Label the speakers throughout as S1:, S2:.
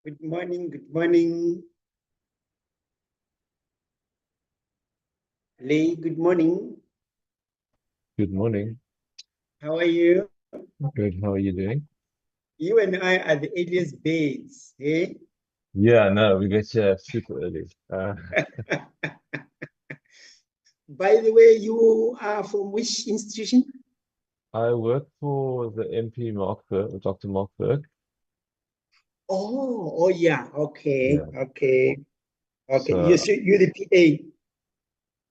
S1: Good morning. Good morning. Lee, good morning.
S2: Good morning.
S1: How are you?
S2: Good. How are you doing?
S1: You and I are the earliest birds, eh?
S2: Yeah, no, we get here super early.
S1: By the way, you are from which institution?
S2: I work for the MP Mark Berg, Dr. Mark Berg.
S1: Oh, yeah. Okay,
S2: Yeah.
S1: okay, okay.
S2: So
S1: You're the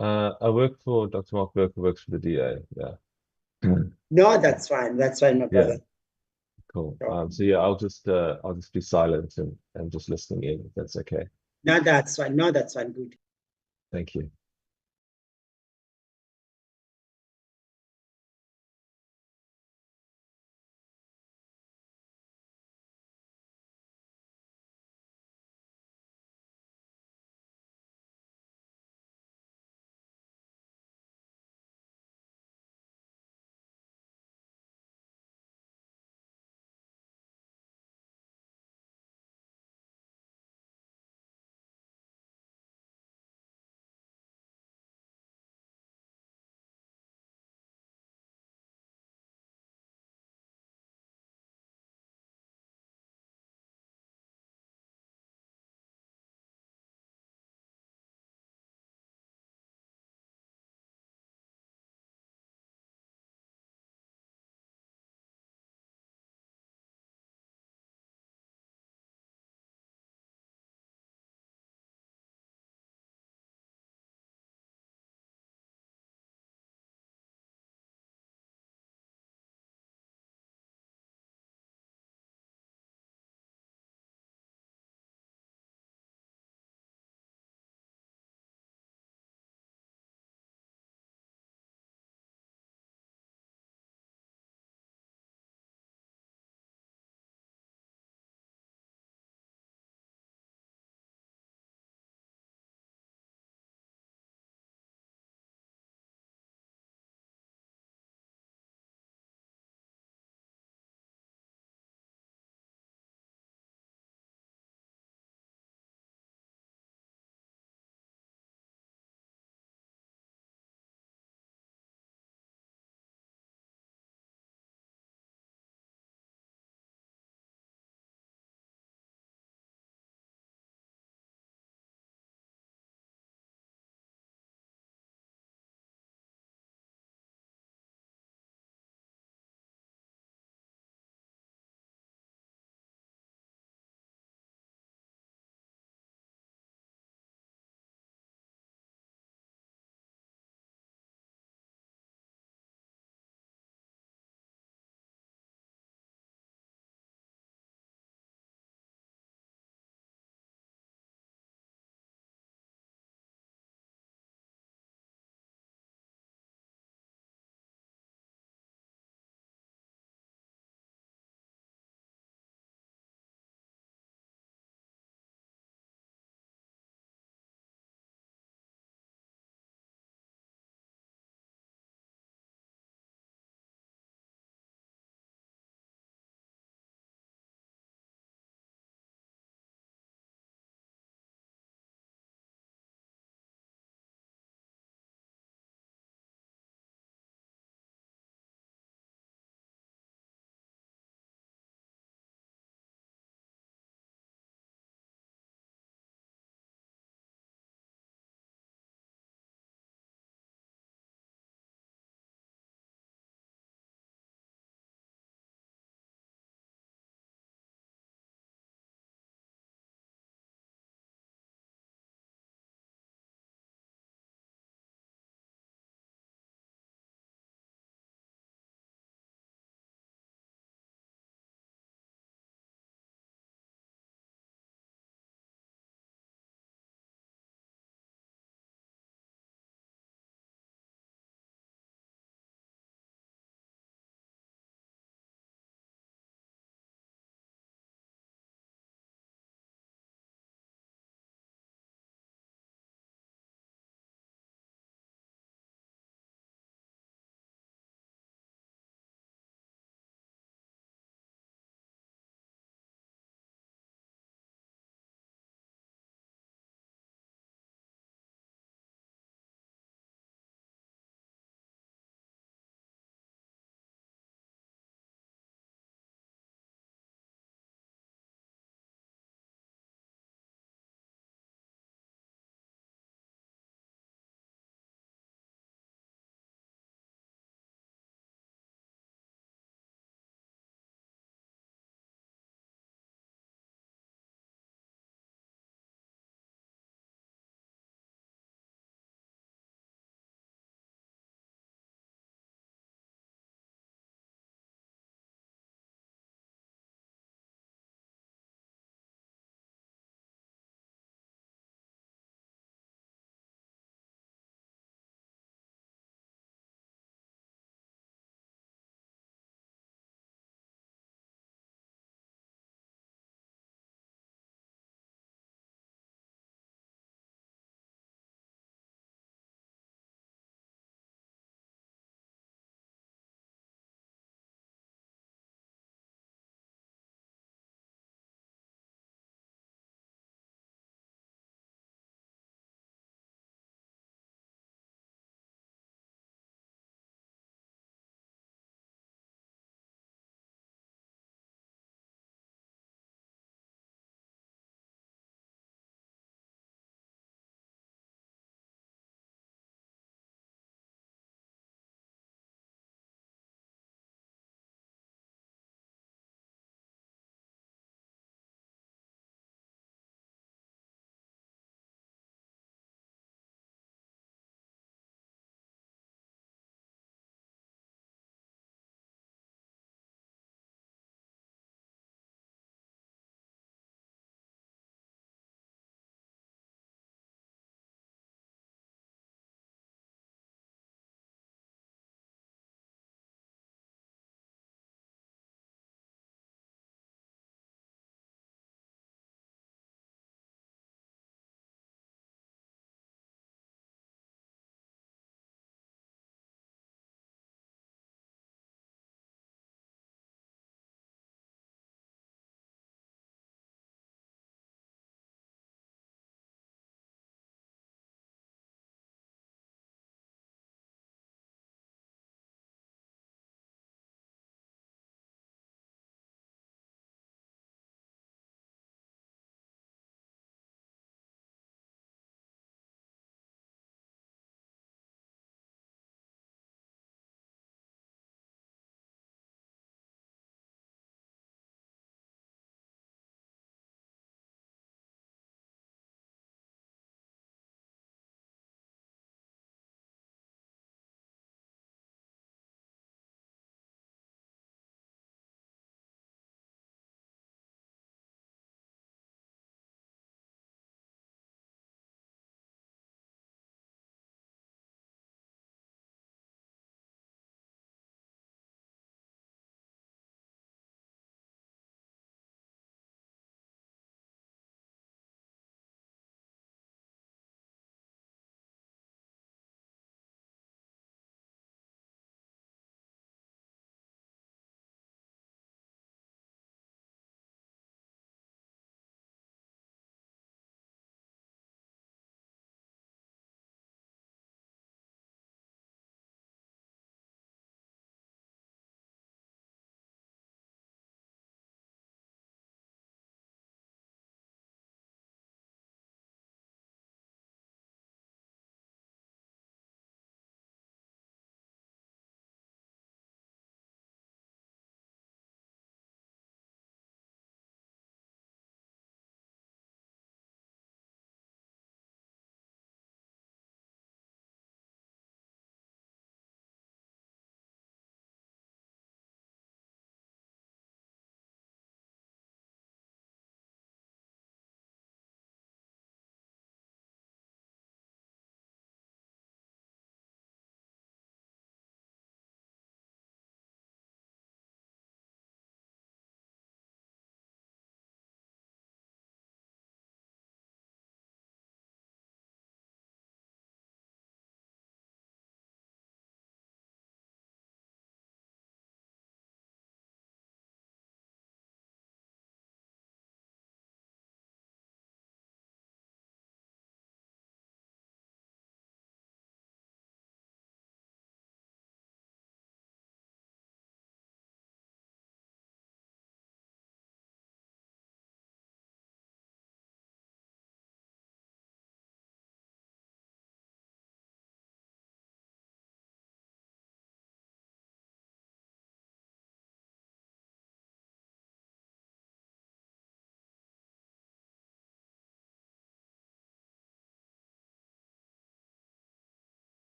S1: PA.
S2: I work for Dr. Mark Berg, who works for the DA. Yeah.
S1: No, that's fine. That's fine, my
S2: Yeah,
S1: brother.
S2: cool.
S1: Oh,
S2: So yeah, I'll just be silent and just listening in, if that's okay.
S1: no, that's fine. No, that's fine. Good.
S2: Thank you.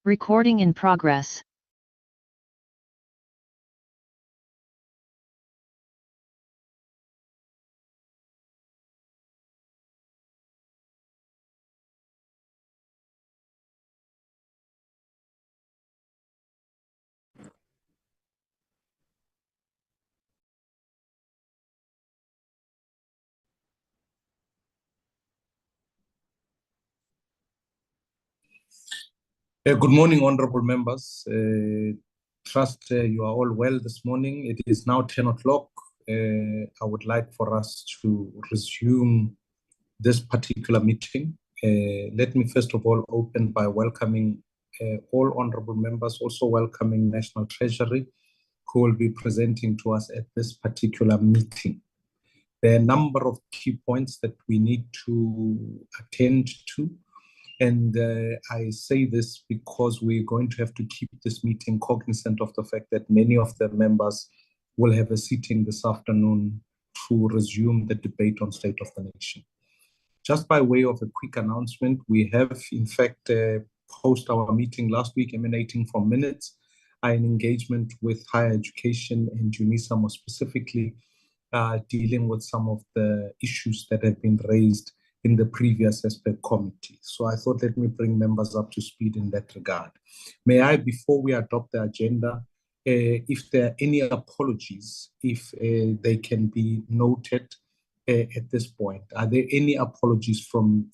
S3: Recording in progress.
S4: Good morning, honorable members. Trust you are all well this morning. It is now 10 o'clock. I would like for us to resume this particular meeting. Let me first of all open by welcoming all honorable members, also welcoming National Treasury, who will be presenting to us at this particular meeting. There are a number of key points that we need to attend to. And I say this because we're going to have to keep this meeting cognizant of the fact that many of the members will have a sitting this afternoon to resume the debate on State of the Nation. Just by way of a quick announcement, we have in fact post our meeting last week emanating from minutes, an engagement with higher education and UNISA more specifically, dealing with some of the issues that have been raised in the previous aspect committee. So I thought, let me bring members up to speed in that regard. May I, before we adopt the agenda, if there are any apologies, if they can be noted at this point. Are there any apologies from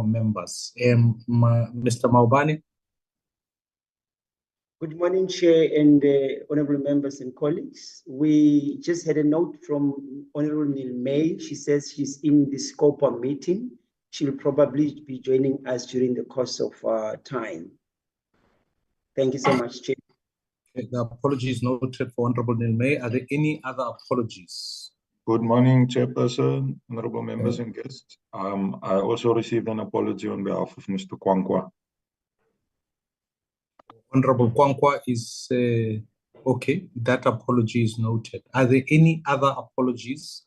S4: members? Mr. Maubane?
S1: Good morning, Chair and honorable members and colleagues. We just had a note from Honorable May. She says she's in the SCOPA meeting. She'll probably be joining us during the course of time. Thank you so much, Chair.
S4: The apologies noted for Honorable May. Are there any other apologies?
S5: Good morning, Chairperson, honorable members and guests. I also received an apology on behalf of Mr. Kwankwa.
S4: Honorable Kwankwa is okay. That apology is noted. Are there any other apologies?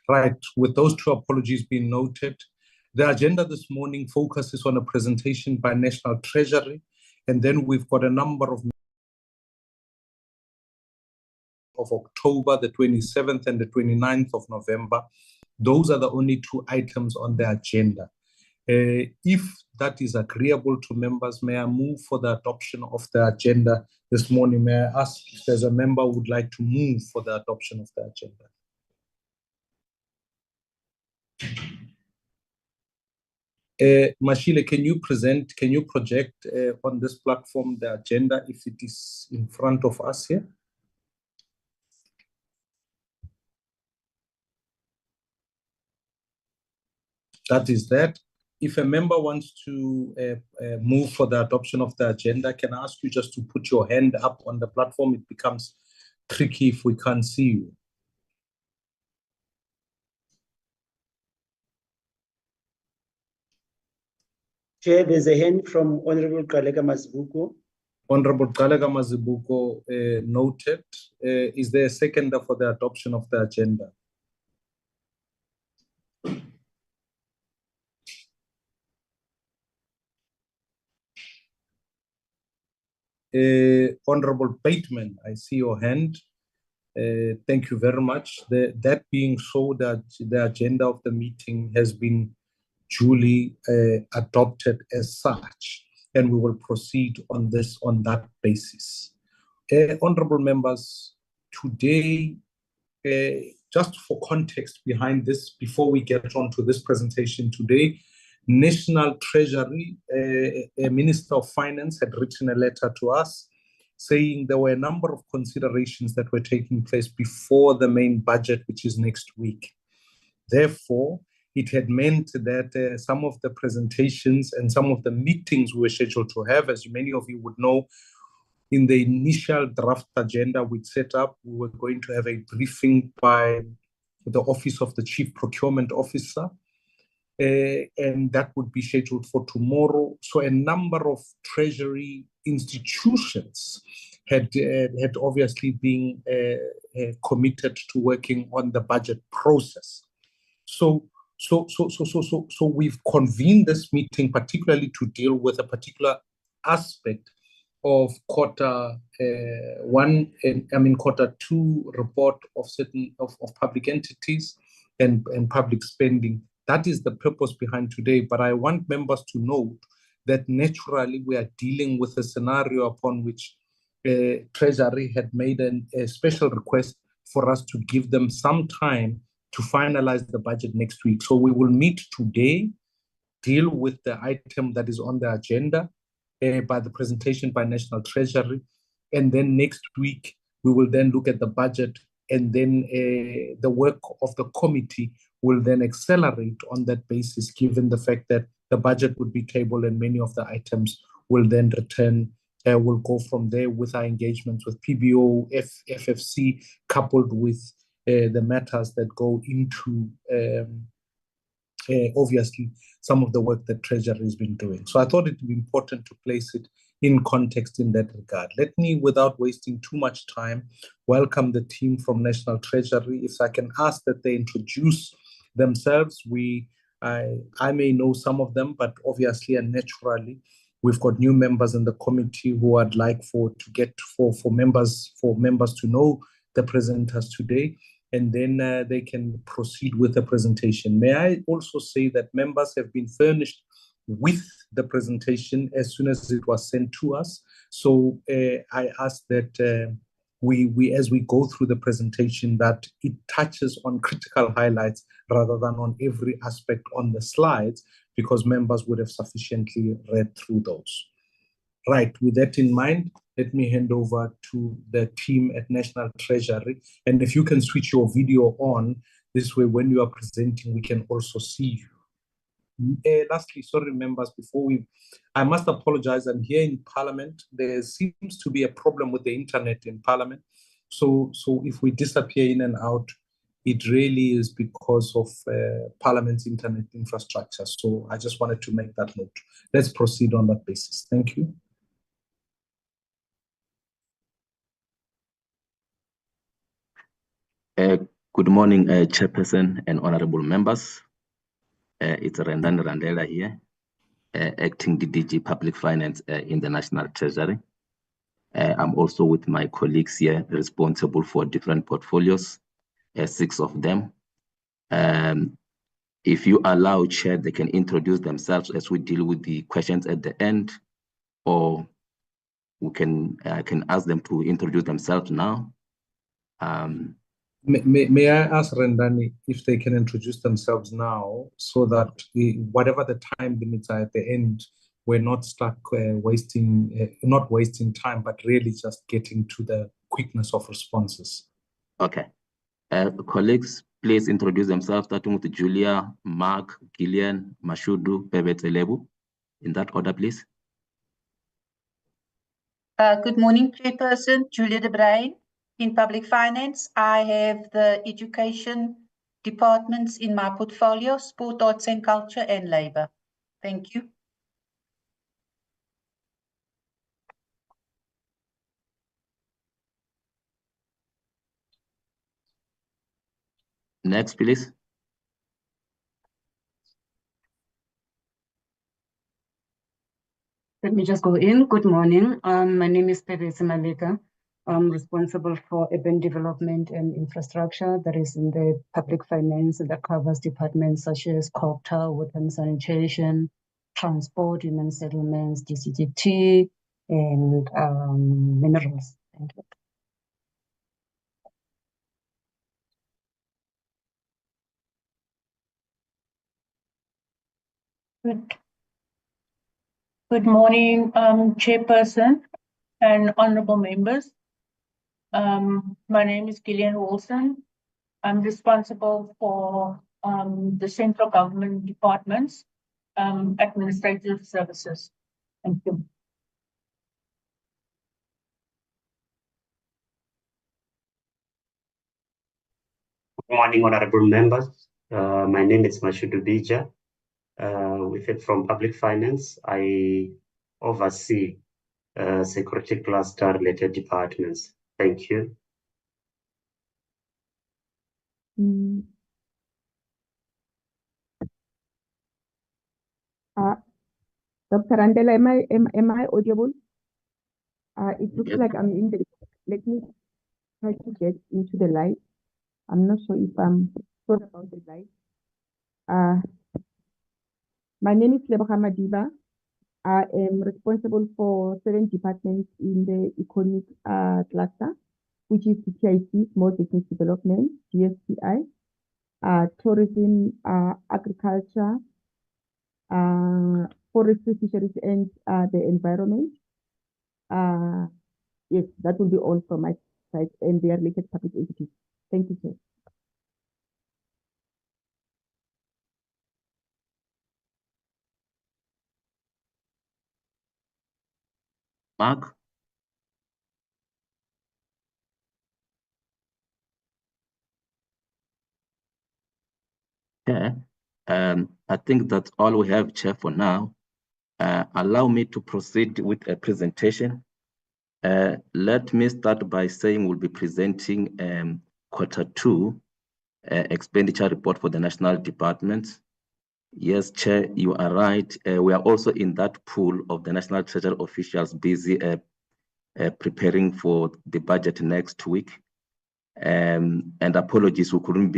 S4: Right, with those two apologies being noted, the agenda this morning focuses on a presentation by National Treasury, and then we've got a number of October, the 27th and the 29th of November. Those are the only two items on the agenda. If that is agreeable to members, may I move for the adoption of the agenda this morning? May I ask if there's a member who would like to move for the adoption of the agenda? Mashile, can you project on this platform the agenda if it is in front of us here? That is that. If a member wants to move for the adoption of the agenda, can I ask you just to put your hand up on the platform? It becomes tricky if we can't see you.
S1: Chair, there's a hand from Honorable Kalega Mazibuko.
S4: Honorable Kalega Mazibuko noted. Is there a seconder for the adoption of the agenda? Honorable Bateman, I see your hand. Thank you very much. That being so, that the agenda of the meeting has been duly adopted as such, and we will proceed on that basis. Honorable members, today, just for context behind this, before we get on to this presentation today, National Treasury, a Minister of Finance had written a letter to us saying there were a number of considerations that were taking place before the main budget, which is next week. Therefore, it had meant that some of the presentations and some of the meetings we were scheduled to have, as many of you would know, in the initial draft agenda we'd set up, we were going to have a briefing by the Office of the Chief Procurement Officer, and that would be scheduled for tomorrow. So a number of Treasury institutions had obviously been committed to working on the budget process. So So we've convened this meeting particularly to deal with a particular aspect of quarter quarter two report of certain of public entities and public spending. That is the purpose behind today. But I want members to note that naturally we are dealing with a scenario upon which Treasury had made a special request for us to give them some time to finalize the budget next week. So we will meet today, deal with the item that is on the agenda by the presentation by National Treasury. And then next week, we will then look at the budget, and then the work of the committee will then accelerate on that basis, given the fact that the budget would be tabled and many of the items will then return. We'll go from there with our engagements with PBO, FFC, coupled with the matters that go into obviously some of the work that Treasury has been doing. So I thought it would be important to place it in context in that regard. Let me, without wasting too much time, welcome the team from National Treasury. If I can ask that they introduce themselves. I may know some of them, but obviously and naturally, we've got new members in the committee who I'd like for members to know the presenters today, and then they can proceed with the presentation. May I also say that members have been furnished with the presentation as soon as it was sent to us. So I ask that we as we go through the presentation, that it touches on critical highlights rather than on every aspect on the slides, because members would have sufficiently read through those. Right, with that in mind, let me hand over to the team at National Treasury. And if you can switch your video on, this way when you are presenting, we can also see you. Lastly, sorry members, I must apologize, I'm here in Parliament. There seems to be a problem with the internet in Parliament. So if we disappear in and out, it really is because of Parliament's internet infrastructure. So I just wanted to make that note. Let's proceed on that basis. Thank you.
S6: Good morning, Chairperson and honorable members. It's Rendani Randela here, acting DDG Public Finance in the National Treasury. I'm also with my colleagues here responsible for different portfolios, 6 of them. If you allow, Chair, they can introduce themselves as we deal with the questions at the end, or I can ask them to introduce themselves now.
S4: May I ask Rendani if they can introduce themselves now, so that whatever the time limits are at the end, we're not stuck not wasting time, but really just getting to the quickness of responses.
S6: Okay. Colleagues, please introduce themselves, starting with Julia, Mark, Gillian, Mashudu, Pebetelebu. In that order, please.
S7: Good morning, Chairperson. Julia de Brieifng. In Public Finance, I have the education departments in my portfolio: sport, arts and culture, and labour. Thank you.
S6: Next, please.
S8: Let me just go in. Good morning. My name is Pebesi Malika. I'm responsible for urban development and infrastructure that is in the public finance, that covers departments such as COGTA, water and sanitation, transport, human settlements, DCGT, and minerals. Thank you.
S9: Good morning, Chairperson and honorable members. My name is Gillian Wilson. I'm responsible for the central government departments, administrative services. Thank you.
S10: Good morning, honorable members. My name is Mashudu Bija. With it from Public Finance, I oversee security cluster related departments. Thank you.
S11: Dr. Randela, am I audible? It looks
S6: Yes.
S11: like I'm in the, let me try to get into the light. I'm not sure if I'm sure about the light. My name is Leboga Madiba. I am responsible for 7 departments in the economic cluster, which is the TIC, Small Business Development, GSTI, tourism, agriculture, forestry, fisheries, and the environment. Yes, that will be all from my side and their related public entities. Thank you, Chair.
S6: Mark? Yeah. I think that's all we have, Chair, for now. Allow me to proceed with a presentation. Let me start by saying we'll be presenting Q2 expenditure report for the national departments. Yes, Chair, you are right. We are also in that pool of the National Treasury officials busy preparing for the budget next week. And apologies, we couldn't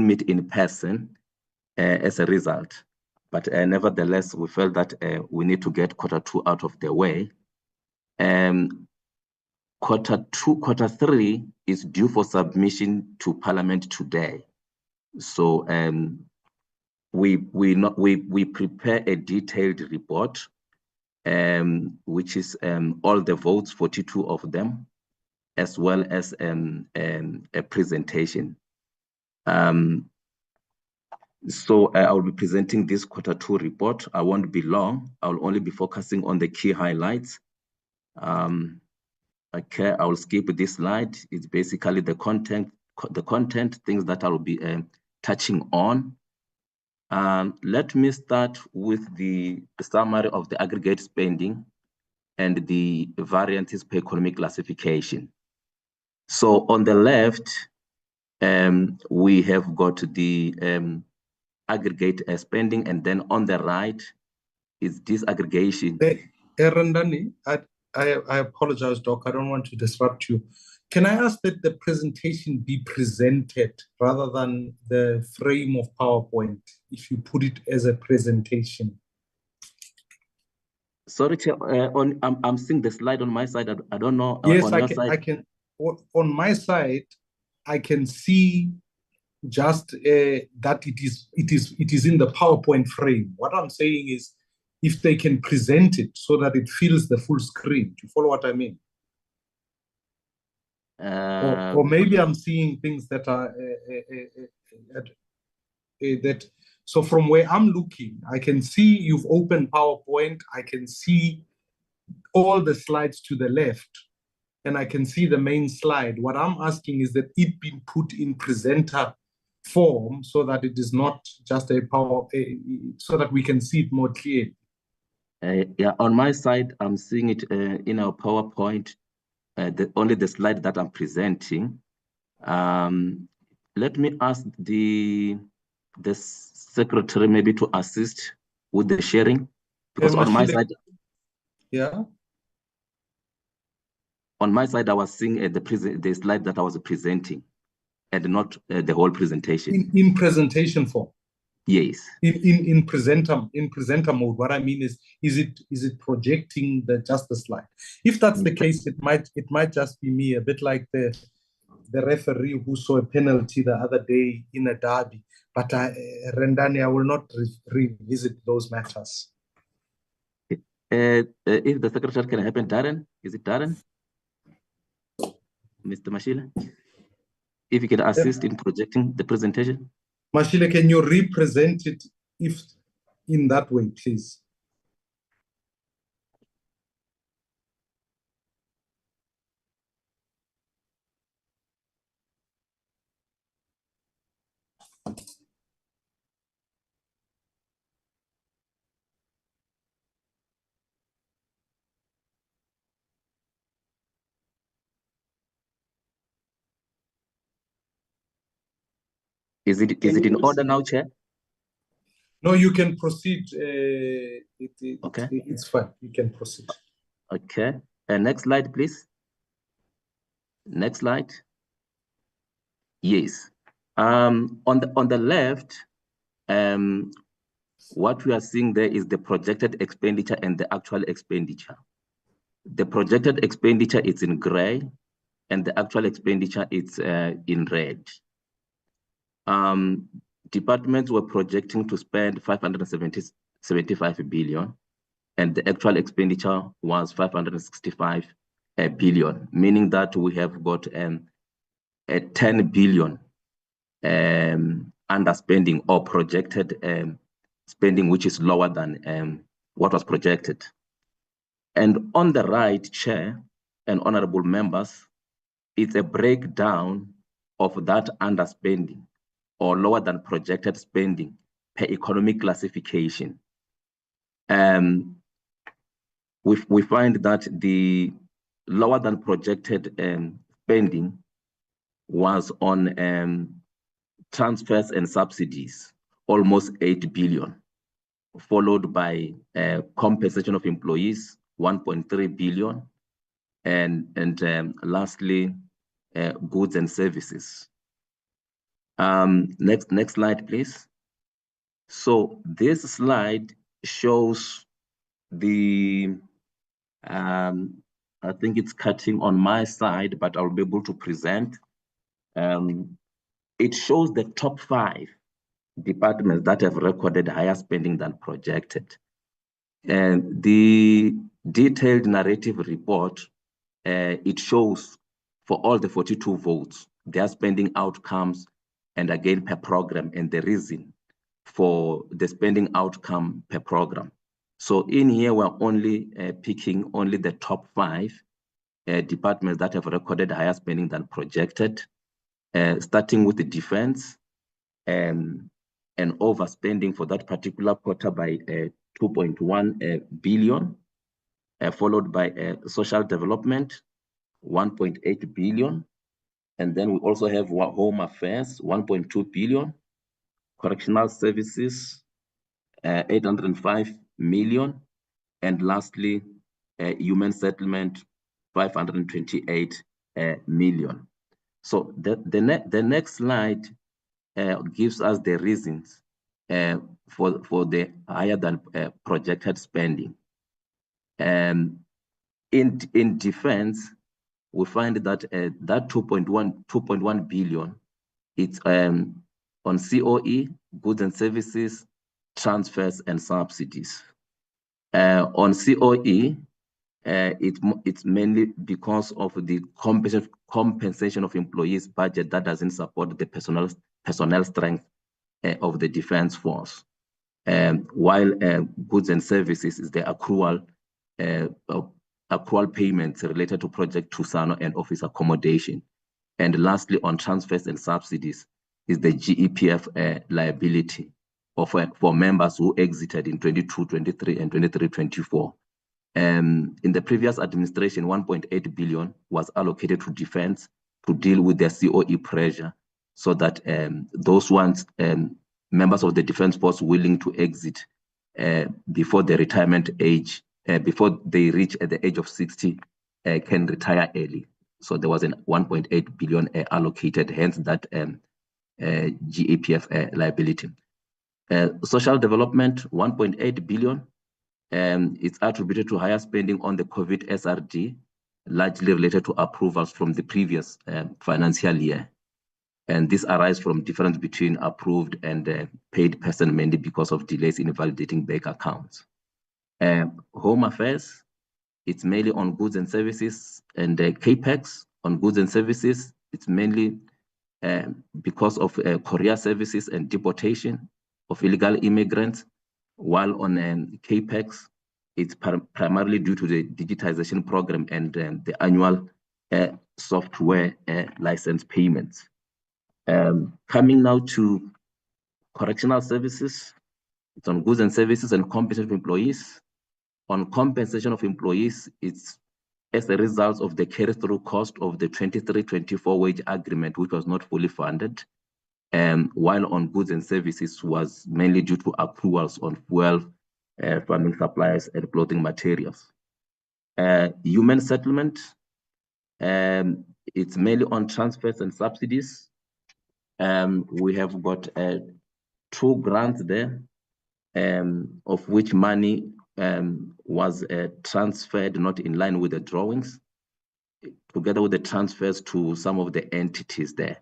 S6: meet in person as a result. But nevertheless, we felt that we need to get Q2 out of the way. Q3 is due for submission to Parliament today. So we prepare a detailed report, which is all the votes, 42 of them, as well as a presentation. So I will be presenting this Q2 report. I won't be long. I will only be focusing on the key highlights. Okay, I will skip this slide. It's basically the content things that I will be touching on. Let me start with the summary of the aggregate spending and the variances per economic classification. So on the left, we have got the aggregate spending, and then on the right is disaggregation.
S4: Randani, I apologize, Doc. I don't want to disrupt you. Can I ask that the presentation be presented rather than the frame of PowerPoint, if you put it as a presentation?
S6: Sorry, Chair, I'm seeing the slide on my side. I don't know.
S4: Yes,
S6: on your side.
S4: I can. On my side, I can see just that it is in the PowerPoint frame. What I'm saying is, if they can present it so that it fills the full screen. Do you follow what I mean? Or maybe I'm seeing things that are that. So from where I'm looking, I can see you've opened PowerPoint. I can see all the slides to the left, and I can see the main slide. What I'm asking is that it be put in presenter form so that it is not just a so that we can see it more clearly.
S6: Yeah, on my side, I'm seeing it in our PowerPoint, only the slide that I'm presenting. Let me ask the secretary maybe to assist with the sharing, because on my side,
S4: yeah,
S6: on my side, I was seeing the slide that I was presenting, and not the whole presentation.
S4: In presentation form.
S6: Yes.
S4: In presenter mode. What I mean is it projecting just the slide? If that's the case, it might just be me, a bit like the referee who saw a penalty the other day in a derby. But Rendani, I will not revisit those matters.
S6: If the secretary can happen, Darren, is it Darren? Mr. Mashile? If you can assist in projecting the presentation.
S4: Mashile, can you represent it if in that way, please?
S6: Is it in order now, Chair?
S4: No, you can proceed.
S6: Okay.
S4: It's fine. You can proceed.
S6: Okay. Next slide, please. Next slide. Yes. On the left, what we are seeing there is the projected expenditure and the actual expenditure. The projected expenditure is in gray, and the actual expenditure is in red. Departments were projecting to spend 575 billion, and the actual expenditure was 565 billion, meaning that we have got a 10 billion underspending or projected spending, which is lower than what was projected. And on the right, Chair and honorable members, it's a breakdown of that underspending or lower than projected spending per economic classification. We find that the lower than projected spending was on transfers and subsidies, almost 8 billion, followed by compensation of employees, 1.3 billion, and lastly, goods and services. Next slide, please. So this slide shows the, I think it's cutting on my side, but I'll be able to present. It shows the top 5 departments that have recorded higher spending than projected. And the detailed narrative report, it shows for all the 42 votes, their spending outcomes, and again per program, and the reason for the spending outcome per program. So in here, we're only picking only the top 5 departments that have recorded higher spending than projected, starting with the defense, and overspending for that particular quarter by 2.1 billion, followed by social development, 1.8 billion. And then we also have home affairs, 1.2 billion, correctional services, 805 million, and lastly, human settlement, 528 million. So the next slide gives us the reasons for the higher than projected spending. In defense, we find that that 2.1 billion, it's on COE, goods and services, transfers and subsidies. On COE, it's mainly because of the compensation of employees budget that doesn't support the personnel strength of the defense force. While goods and services is the accrual payments related to Project Tusano and office accommodation. And lastly, on transfers and subsidies is the GEPF liability for members who exited in 22-23 and 23-24. In the previous administration, 1.8 billion was allocated to defense to deal with their COE pressure, so that those ones, members of the defense force willing to exit before the retirement age, before they reach at the age of 60, can retire early. So there was an 1.8 billion allocated, hence that GEPF liability. Social development, 1.8 billion. It's attributed to higher spending on the COVID SRD, largely related to approvals from the previous financial year. And this arises from difference between approved and paid person, mainly because of delays in validating bank accounts. Home affairs, it's mainly on goods and services, and CAPEX on goods and services, it's mainly because of courier services and deportation of illegal immigrants, while on CAPEX, it's primarily due to the digitization program and the annual software license payments. Coming now to correctional services, it's on goods and services and compensation of employees. On compensation of employees, it's as a result of the carry-through cost of the 23-24 wage agreement, which was not fully funded. while on goods and services was mainly due to approvals on fuel, farming supplies, and clothing materials. Human settlement, it's mainly on transfers and subsidies. We have got 2 grants there, of which money was transferred not in line with the drawings, together with the transfers to some of the entities there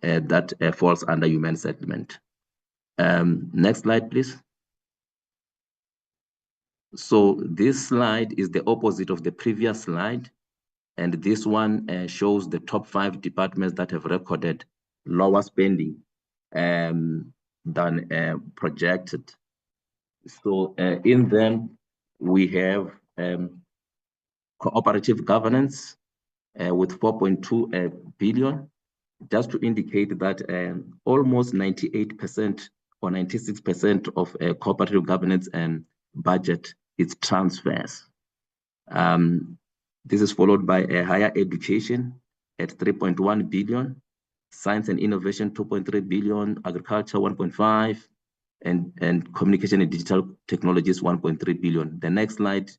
S6: that falls under human settlement. Next slide, please. So this slide is the opposite of the previous slide. And this one shows the top 5 departments that have recorded lower spending than projected. So in them, we have cooperative governance with 4.2 billion, just to indicate that almost 98% or 96% of cooperative governance budget is transfers. This is followed by a higher education at 3.1 billion, science and innovation 2.3 billion, agriculture 1.5, and communication and digital technologies 1.3 billion. The next slide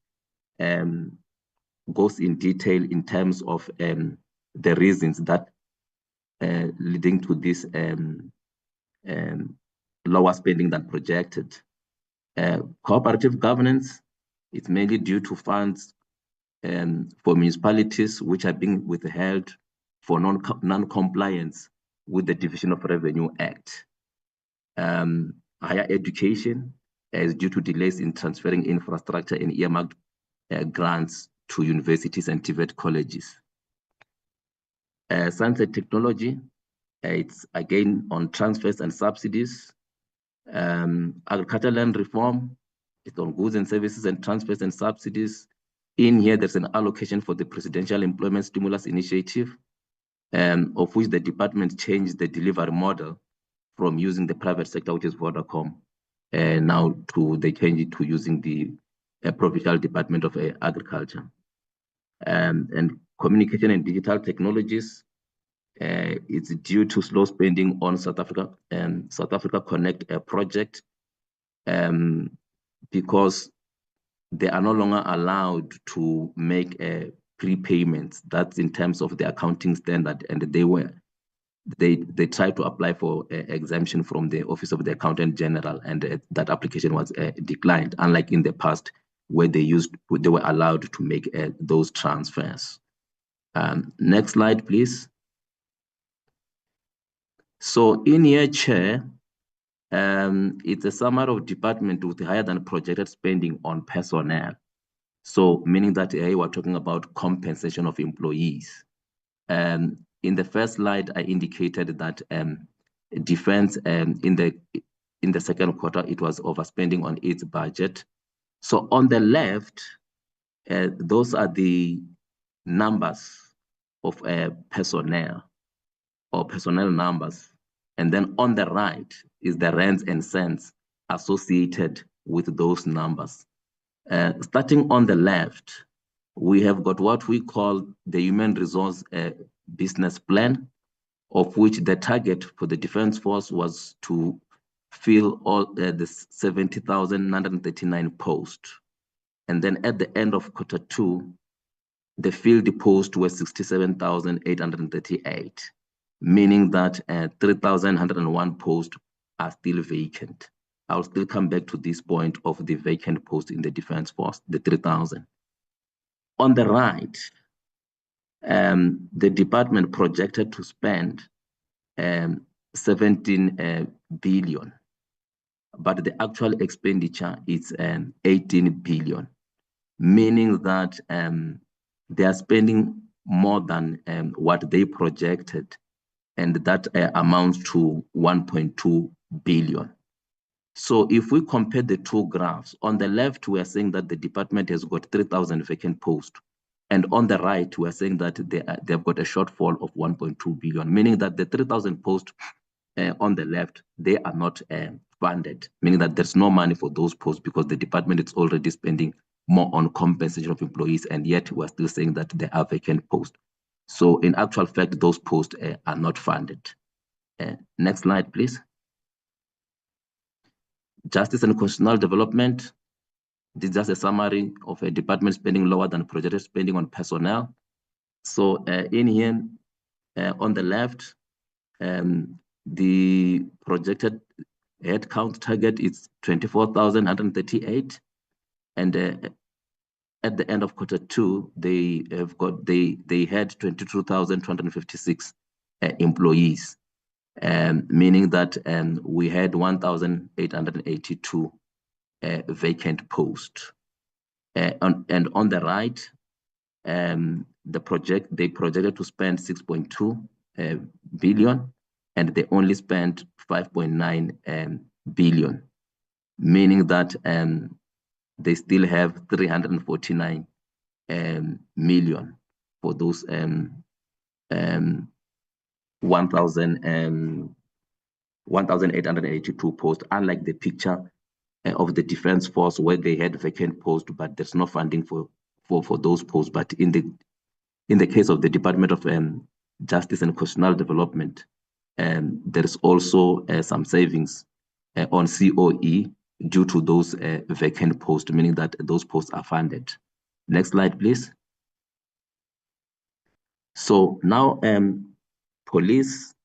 S6: goes in detail in terms of the reasons that leading to this lower spending than projected. Cooperative governance is mainly due to funds for municipalities which are being withheld for non-compliance with the Division of Revenue Act. Higher education is due to delays in transferring infrastructure and earmarked grants to universities and TVET colleges. Science and technology, it's again on transfers and subsidies. Agricultural land reform, it's on goods and services and transfers and subsidies. In here, there's an allocation for the Presidential Employment Stimulus Initiative, of which the department changed the delivery model from using the private sector, which is Vodacom, now they change it to using the Provincial Department of Agriculture. And communication and digital technologies, it's due to slow spending on South Africa Connect project, because they are no longer allowed to make prepayments. That's in terms of the accounting standard, and they tried to apply for exemption from the Office of the Accountant General, and that application was declined, unlike in the past where they were allowed to make those transfers. Next slide, please. So in here, Chair, it's a summary of department with higher than projected spending on personnel. So meaning that we're talking about compensation of employees. In the first slide, I indicated that defense in the second quarter, it was overspending on its budget. So on the left, those are the numbers of personnel or personnel numbers. And then on the right is the rands and cents associated with those numbers. Starting on the left, we have got what we call the human resource business plan, of which the target for the Defense Force was to fill all the 70,939 posts. And then at the end of quarter 2, the field posts were 67,838, meaning that 3,101 posts are still vacant. I'll still come back to this point of the vacant post in the Defense Force, the 3,000. On the right, the department projected to spend 17 billion, but the actual expenditure is 18 billion, meaning that they are spending more than what they projected, and that amounts to 1.2 billion. So if we compare the two graphs, on the left, we are saying that the department has got 3,000 vacant posts. And on the right, we are saying that they've got a shortfall of 1.2 billion, meaning that the 3,000 posts on the left, they are not funded, meaning that there's no money for those posts because the department is already spending more on compensation of employees, and yet we're still saying that they are vacant posts. So in actual fact, those posts are not funded. Next slide, please. Justice and constitutional development. This is just a summary of a department spending lower than projected spending on personnel. So in here, on the left, the projected headcount target is 24,138, and at the end of Q2, they had 22,256 employees, meaning that we had 1,882 vacant posts. And on the right, they projected to spend 6.2 billion, and they only spent 5.9 billion, meaning that they still have 349 million for those 1,882 posts, unlike the picture of the Defense Force where they had vacant posts, but there's no funding for those posts. But in the case of the Department of Justice and Constitutional Development, there is also some savings on COE due to those vacant posts, meaning that those posts are funded. Next slide, please. So now police,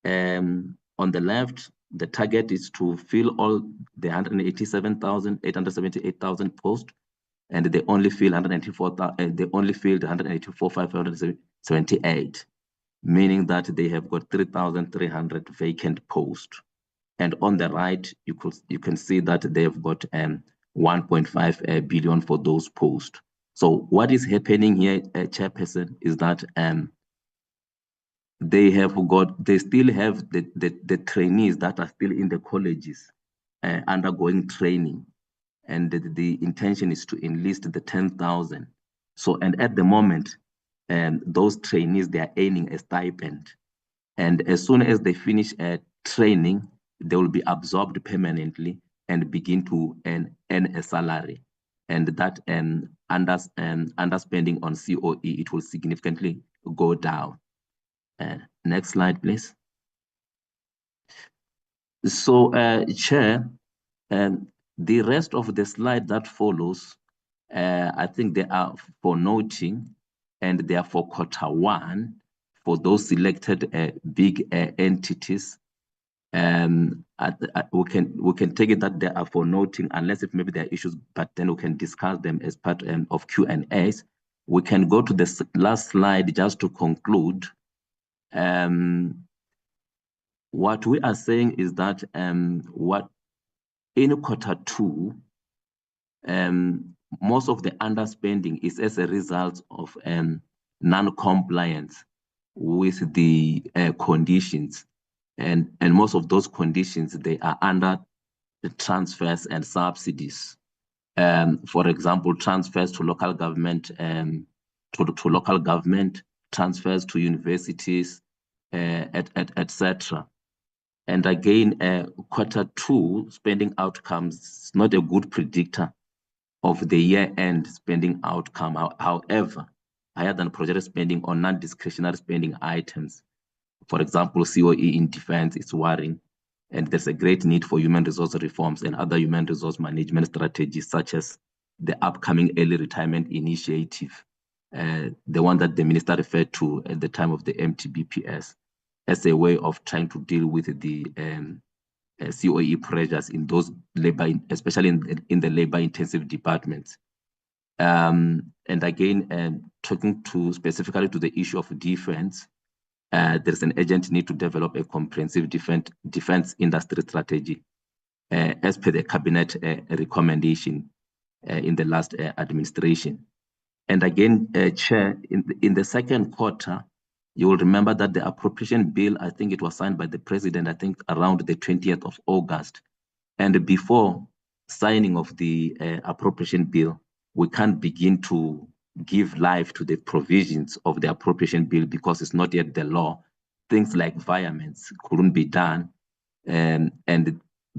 S6: on the left, the target is to fill all the 187,878,000 posts, and they only filled 184,578, meaning that they have got 3,300 vacant posts. And on the right, you can see that they have got 1.5 billion for those posts. So what is happening here, Chairperson, is that they still have the trainees that are still in the colleges undergoing training, and the intention is to enlist the 10,000. So, and at the moment, those trainees, they are earning a stipend, and as soon as they finish training, they will be absorbed permanently and begin to earn a salary, and that underspending on COE, it will significantly go down. Next slide, please. So, Chair, the rest of the slide that follows, I think they are for noting, and they are for Q1 for those selected big entities. We can take it that they are for noting, unless if maybe there are issues, but then we can discuss them as part of Q&As. We can go to the last slide just to conclude. What we are saying is that what in Q2, most of the underspending is as a result of non-compliance with the conditions, and most of those conditions, they are under the transfers and subsidies. For example, transfers to local government, to local government, transfers to universities, etc. And again, Q2 spending outcomes is not a good predictor of the year-end spending outcome. However, higher than projected spending on non-discretionary spending items, for example, COE in defense, is worrying, and there's a great need for human resource reforms and other human resource management strategies, such as the upcoming early retirement initiative, the one that the minister referred to at the time of the MTBPS, as a way of trying to deal with the COE pressures in those labor, especially in the labor-intensive departments. And again, talking specifically to the issue of defense, there's an urgent need to develop a comprehensive defense industry strategy, as per the cabinet recommendation in the last administration. And again, Chair, in the second quarter, you will remember that the appropriation bill, I think it was signed by the president, I think around the 20th of August. And before signing of the appropriation bill, we can't begin to give life to the provisions of the appropriation bill because it's not yet the law. Things like environments couldn't be done. And the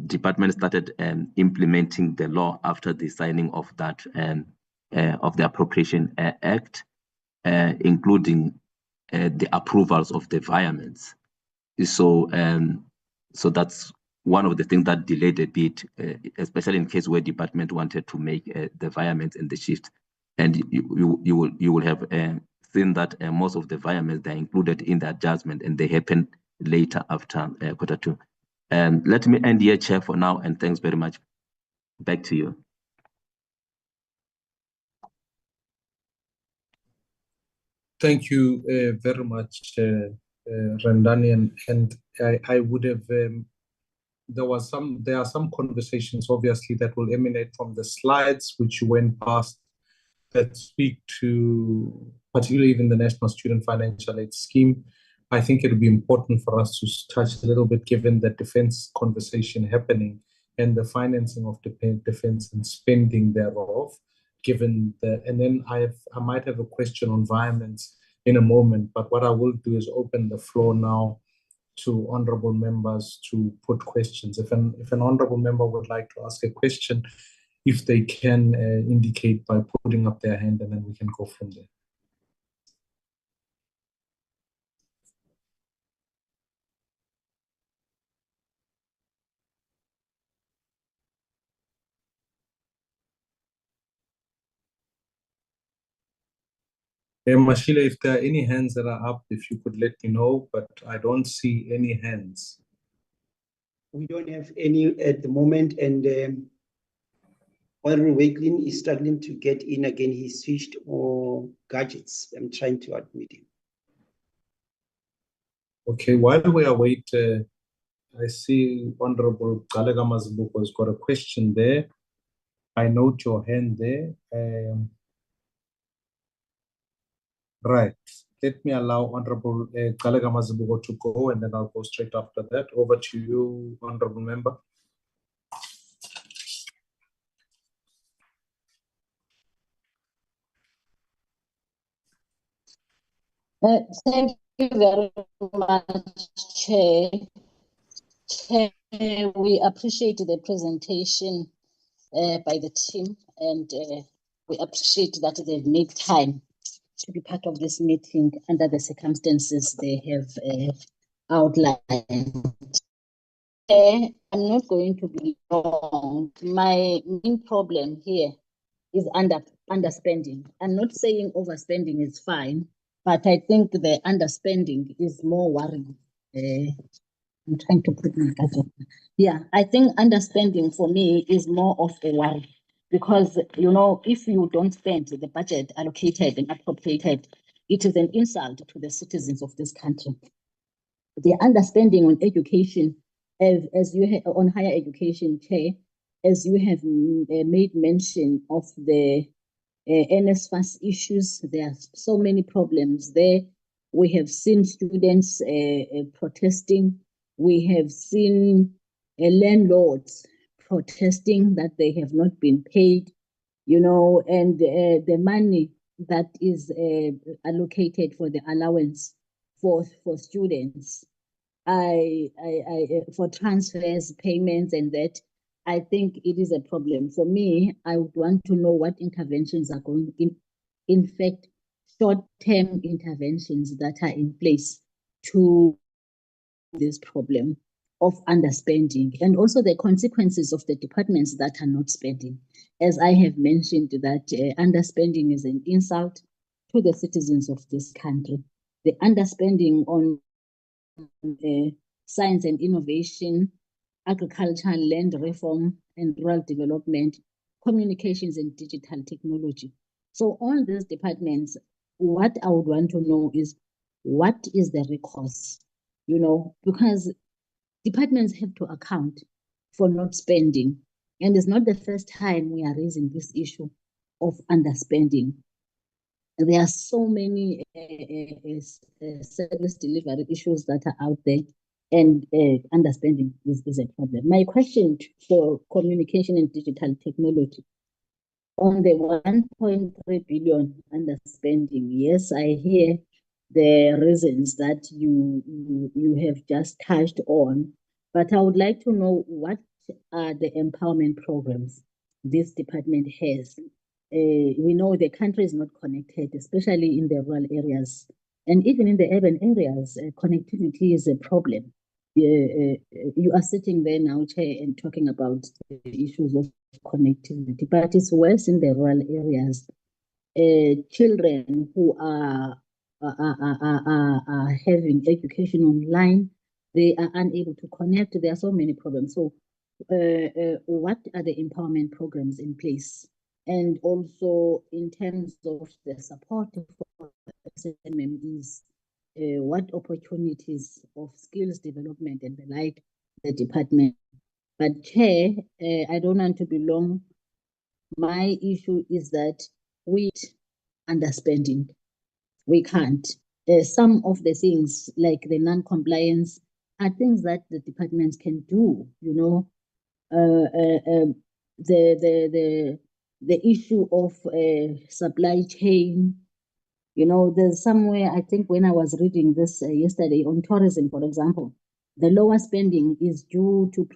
S6: department started implementing the law after the signing of that, of the Appropriation Act, including the approvals of the environments. So so that's one of the things that delayed a bit, especially in case where department wanted to make the virements and the shift. And you will have seen that most of the virements, they're included in the adjustment and they happen later after Q2. Let me end here, Chair, for now, and thanks very much. Back to you.
S4: Thank you very much, Rendani, and I would have. There are some conversations, obviously, that will emanate from the slides which you went past that speak to, particularly even the National Student Financial Aid Scheme. I think it would be important for us to touch a little bit, given the defense conversation happening and the financing of defense and spending thereof. Given the, and then I might have a question on environments in a moment, but what I will do is open the floor now to honorable members to put questions. If an honorable member would like to ask a question, if they can indicate by putting up their hand, and then we can go from there. Mashile, if there are any hands that are up, if you could let me know, but I don't see any hands.
S1: We don't have any at the moment, and Honorable Wakelin is struggling to get in again. He switched all gadgets. I'm trying to admit him.
S4: Okay, while we await, I see Honorable Galega Mazibuko has got a question there. I note your hand there. Right. Let me allow Honorable Galega Mazibuko to go, and then I'll go straight after that. Over to you, Honorable Member.
S12: Thank you very much, Chair. Chair, we appreciate the presentation by the team, and we appreciate that they've made time to be part of this meeting under the circumstances they have outlined. I'm not going to be long. My main problem here is underspending. I'm not saying overspending is fine, but I think the underspending is more worrying. I'm trying to put my gadget. Yeah, I think underspending for me is more of a worry, because, you know, if you don't spend the budget allocated and appropriated, it is an insult to the citizens of this country. The underspending on education, as you have on higher education, Chair, as you have made mention of the NSFAS issues, there are so many problems there. We have seen students protesting. We have seen landlords protesting that they have not been paid, you know, and the money that is allocated for the allowance for students, for transfers, payments, and that, I think it is a problem. For me, I would want to know what interventions are going in fact, short-term interventions that are in place to this problem of underspending, and also the consequences of the departments that are not spending. As I have mentioned, that underspending is an insult to the citizens of this country. The underspending on science and innovation, agriculture, land reform and rural development, communications and digital technology. So all these departments, what I would want to know is, what is the recourse? You know, because departments have to account for not spending. And it's not the first time we are raising this issue of underspending. There are so many service delivery issues that are out there, and underspending is a problem. My question for communication and digital technology, on the 1.3 billion underspending, yes, I hear the reasons that you have just touched on, but I would like to know what are the empowerment programs this department has. We know the country is not connected, especially in the rural areas, And even in the urban areas, connectivity is a problem. You are sitting there now, Chair, and talking about the issues of connectivity, but it's worse in the rural areas. Children who are having education online, they are unable to connect. There are so many problems. So what are the empowerment programs in place? And also in terms of the support for SMMEs, what opportunities of skills development and the like the department. But Chair, I don't want to be long. My issue is that with underspending, we can't. Some of the things like the non-compliance are things that the departments can do, you know. The issue of supply chain, you know, there's somewhere, I think when I was reading this yesterday on tourism, for example, the lower spending is due to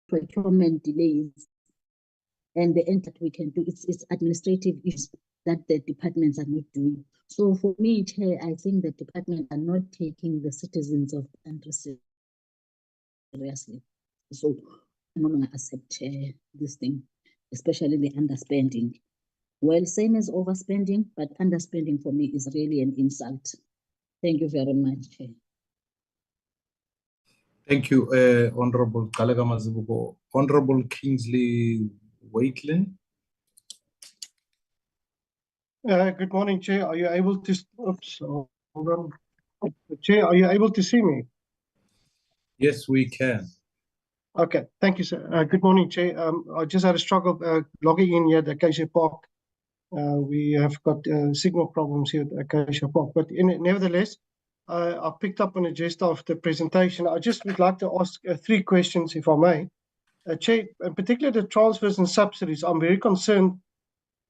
S12: procurement delays, and the end that we can do, it's administrative issues that the departments are not doing. So for me, Chair, I think the department are not taking the citizens of the country seriously. So I'm not going to accept this thing, especially the underspending. Well, same as overspending, but underspending for me is really an insult. Thank you very much, Chair.
S4: Thank you, Honorable Kalega Mazibuko. Honorable Kingsley Waitlin.
S13: Good morning, Chair. Are you able to? Oops, hold on. Chair, are you able to see me?
S4: Yes, we can.
S13: Okay, thank you, sir. Good morning, Chair. I just had a struggle logging in here at Acacia Park. We have got signal problems here at Acacia Park, but nevertheless, I picked up on the gist of the presentation. I just would like to ask 3 questions, if I may. Chair, in particular the transfers and subsidies, I'm very concerned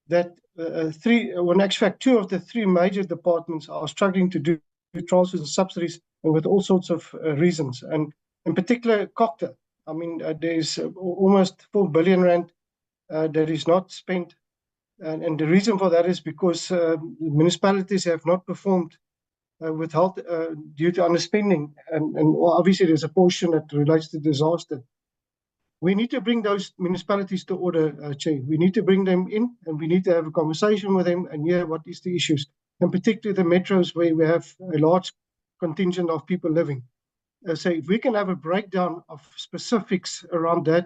S13: that in actual fact, 2 of the 3 major departments are struggling to do transfers and subsidies, and with all sorts of reasons. And in particular, COCTA. I mean, there's almost 4 billion rand that is not spent. And the reason for that is because municipalities have not performed with health due to underspending. And obviously, there's a portion that relates to disaster. We need to bring those municipalities to order, Chair. We need to bring them in, and we need to have a conversation with them and hear what is the issues, and particularly the metros where we have a large contingent of people living. So if we can have a breakdown of specifics around that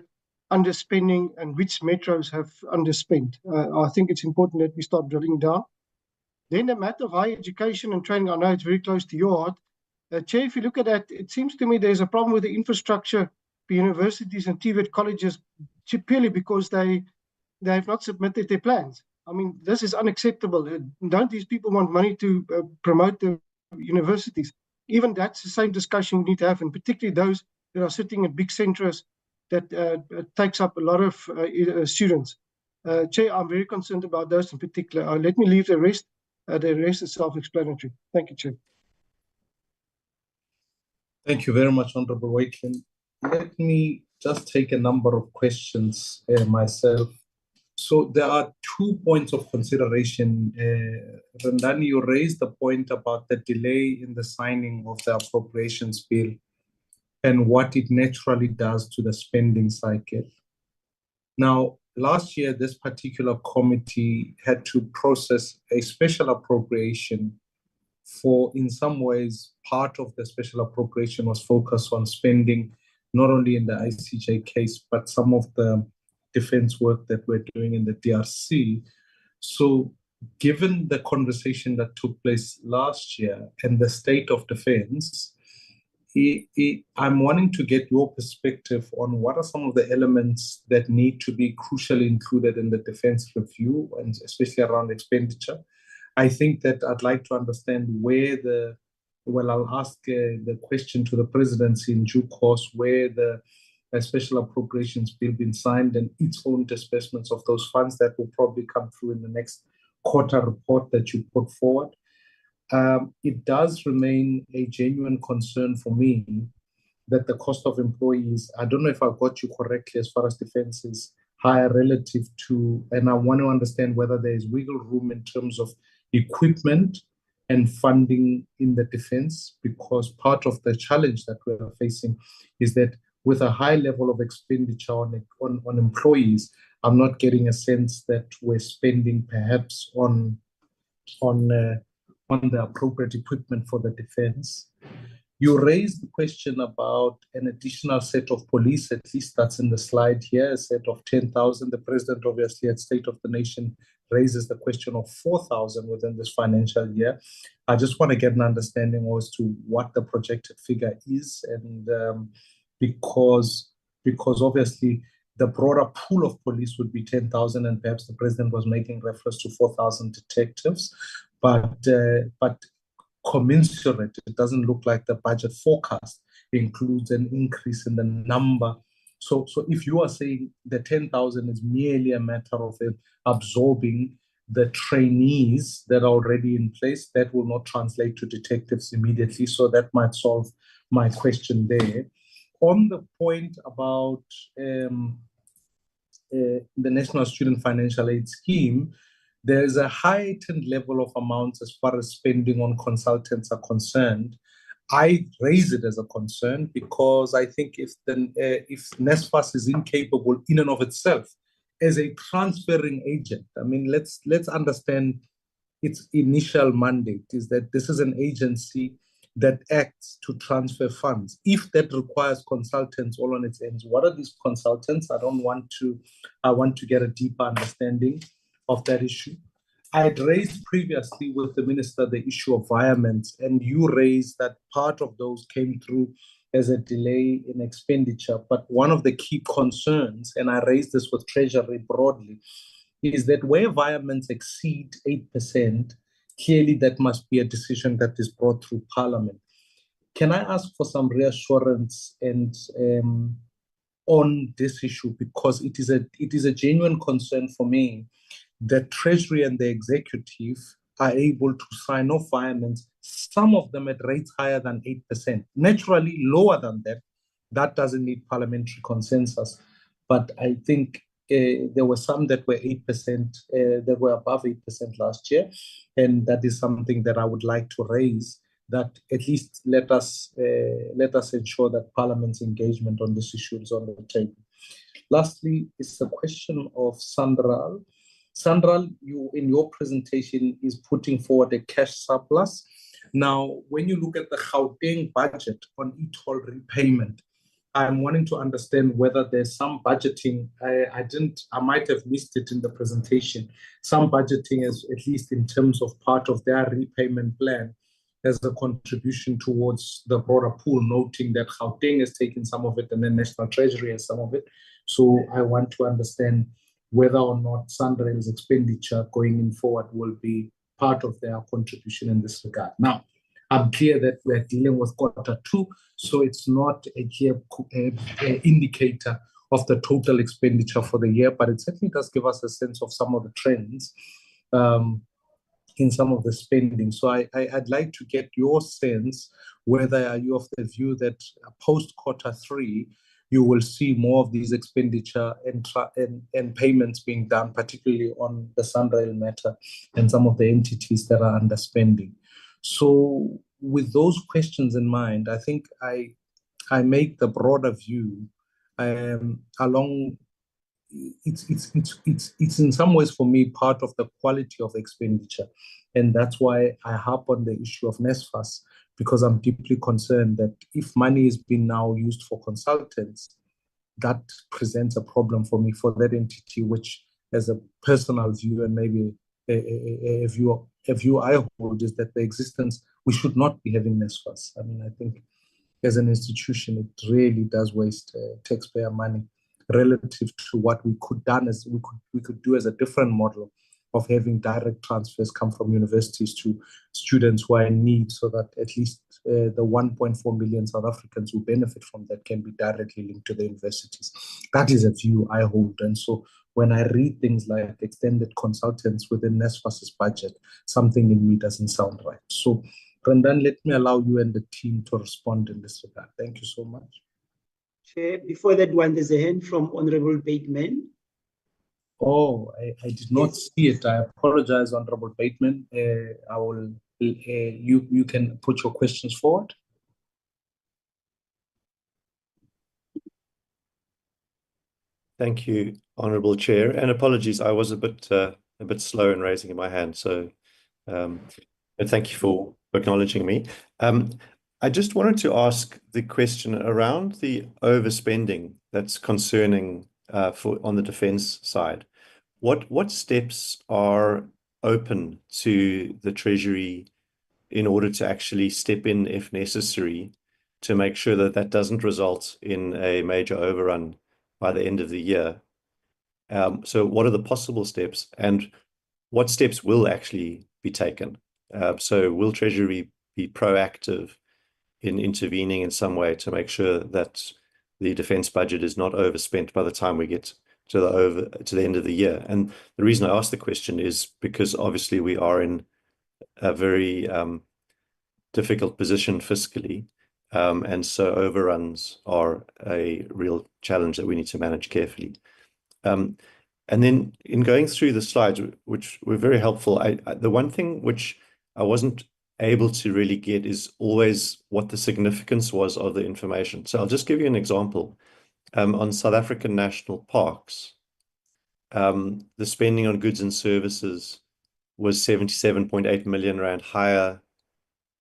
S13: underspending and which metros have underspent, I think it's important that we start drilling down. Then the matter of higher education and training, I know it's very close to your heart. Chair, if you look at that, it seems to me there's a problem with the infrastructure for universities and TVET colleges purely because they have not submitted their plans. I mean, this is unacceptable. Don't these people want money to promote the universities? Even that's the same discussion we need to have, and particularly those that are sitting in big centres that takes up a lot of students. Chair, I'm very concerned about those in particular. Let me leave the rest. The rest is self-explanatory. Thank you, Chair.
S4: Thank you very much, Honorable Waitlin. Let me just take a number of questions myself. So there are 2 points of consideration. Rendani, you raised the point about the delay in the signing of the appropriations bill and what it naturally does to the spending cycle. Now, last year, this particular committee had to process a special appropriation for, in some ways, part of the special appropriation was focused on spending, not only in the ICJ case, but some of the defense work that we're doing in the DRC. So given the conversation that took place last year and the state of defense, I'm wanting to get your perspective on what are some of the elements that need to be crucially included in the defense review, and especially around expenditure. I think that I'd like to understand where I'll ask the question to the presidency in due course, where the special appropriations bill been signed and its own disbursements of those funds that will probably come through in the next quarter report that you put forward. It does remain a genuine concern for me that the cost of employees, I don't know if I got you correctly as far as defense is higher relative to, and I want to understand whether there is wiggle room in terms of equipment and funding in the defense, because part of the challenge that we're facing is that with a high level of expenditure on employees, I'm not getting a sense that we're spending perhaps on the appropriate equipment for the defense. You raised the question about an additional set of police, at least that's in the slide here, a set of 10,000. The president obviously at State of the Nation raises the question of 4,000 within this financial year. I just want to get an understanding as to what the projected figure is, and because obviously the broader pool of police would be 10,000, and perhaps the president was making reference to 4,000 detectives, but commensurate, it doesn't look like the budget forecast includes an increase in the number. So if you are saying the 10,000 is merely a matter of absorbing the trainees that are already in place, that will not translate to detectives immediately. So that might solve my question there. On the point about the National Student Financial Aid Scheme, there's a heightened level of amounts as far as spending on consultants are concerned. I raise it as a concern because I think if NSFAS is incapable in and of itself as a transferring agent, I mean, let's understand its initial mandate is that this is an agency that acts to transfer funds. If that requires consultants all on its ends, what are these consultants? I want to get a deeper understanding of that issue. I had raised previously with the minister the issue of virements, and you raised that part of those came through as a delay in expenditure. But one of the key concerns, and I raised this with Treasury broadly, is that where virements exceed 8%, clearly that must be a decision that is brought through Parliament. Can I ask for some reassurance and on this issue, because it is a genuine concern for me that Treasury and the executive are able to sign off virements, some of them at rates higher than 8%. Naturally, lower than that, that doesn't need parliamentary consensus. But I think there were some that were 8%, that were above 8% last year. And that is something that I would like to raise, that at least let us ensure that Parliament's engagement on this issue is on the table. Lastly, it's a question of Sandral. Sandral, you in your presentation is putting forward a cash surplus. Now, when you look at the Gauteng budget on e-toll repayment, I'm wanting to understand whether there's some budgeting. I might have missed it in the presentation. Some budgeting, as at least in terms of part of their repayment plan, as a contribution towards the broader pool, noting that Gauteng has taken some of it and then National Treasury has some of it. So I want to understand whether or not Sandrail's expenditure going in forward will be part of their contribution in this regard. Now, I'm clear that we're dealing with Q2, so it's not a clear indicator of the total expenditure for the year, but it certainly does give us a sense of some of the trends in some of the spending. So I'd like to get your sense whether you of the view that post Q3, you will see more of these expenditure and payments being done, particularly on the Sandrail matter and some of the entities that are underspending. So with those questions in mind, I think I make the broader view along. It's in some ways for me part of the quality of expenditure, and that's why I harp on the issue of NSFAS, because I'm deeply concerned that if money is being now used for consultants, that presents a problem for me for that entity, which as a personal view and maybe a view I hold is that the existence, we should not be having NSFAS. I mean, I think as an institution, it really does waste taxpayer money relative to what we could do as a different model of having direct transfers come from universities to students who are in need, so that at least the 1.4 million South Africans who benefit from that can be directly linked to the universities. That is a view I hold. And so when I read things like extended consultants within NSFAS's budget, something in me doesn't sound right. So Brendan, let me allow you and the team to respond in this regard. Thank you so much.
S1: Chair, before that one, there's a hand from Honorable Bateman.
S4: Oh, I did not
S1: Yes.
S4: see it. I apologize, Honorable Bateman. I will. You can put your questions forward.
S14: Thank you, Honourable Chair, and apologies, I was a bit slow in raising my hand. So, but thank you for acknowledging me. I just wanted to ask the question around the overspending that's concerning on the defence side. What steps are open to the Treasury in order to actually step in if necessary to make sure that that doesn't result in a major overrun by the end of the year? So what are the possible steps, and what steps will actually be taken? So will Treasury be proactive in intervening in some way to make sure that the defence budget is not overspent by the time we get to the end of the year? And the reason I ask the question is because obviously we are in a very difficult position fiscally, and so overruns are a real challenge that we need to manage carefully. And then in going through the slides, which were very helpful, the one thing which I wasn't able to really get is always what the significance was of the information. So I'll just give you an example. On South African national parks, the spending on goods and services was 77.8 million rand higher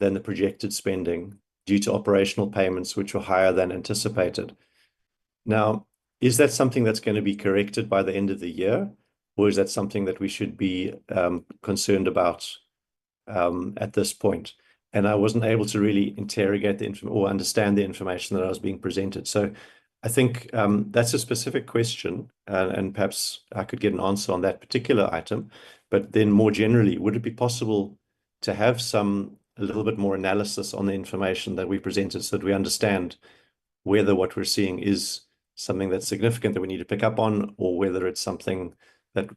S14: than the projected spending due to operational payments, which were higher than anticipated. Now, is that something that's going to be corrected by the end of the year, or is that something that we should be concerned about at this point? And I wasn't able to really interrogate the information or understand the information that I was being presented. So I think that's a specific question, and perhaps I could get an answer on that particular item. But then more generally, would it be possible to have a little bit more analysis on the information that we presented so that we understand whether what we're seeing is something that's significant that we need to pick up on, or whether it's something that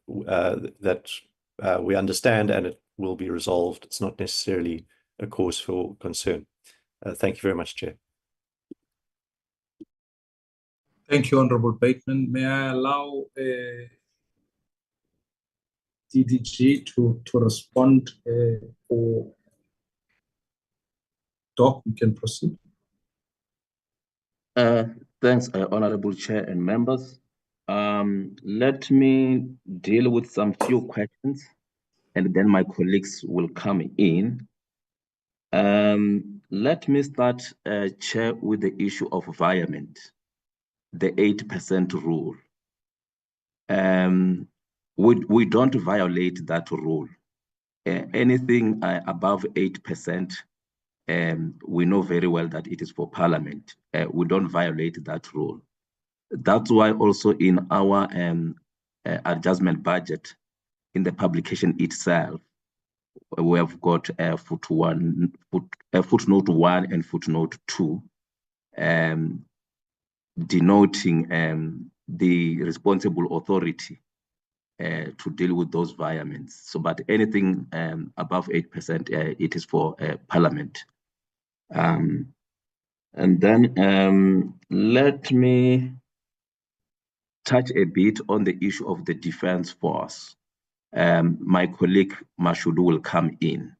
S14: we understand and it will be resolved. It's not necessarily a cause for concern. Thank you very much, Chair.
S4: Thank you, Honourable Bateman. May I allow DDG to respond, or Doc, you can proceed.
S6: Thanks, Honourable Chair and members. Let me deal with some few questions, and then my colleagues will come in. Let me start, Chair, with the issue of environment, the 8% rule. We don't violate that rule. Anything above 8%, we know very well that it is for Parliament. We don't violate that rule. That's why also in our adjustment budget, in the publication itself, we have got footnote 1 and footnote 2, denoting the responsible authority to deal with those environments. So, but anything above 8%, it is for Parliament. And then let me touch a bit on the issue of the Defence Force. My colleague Mashudu will come in.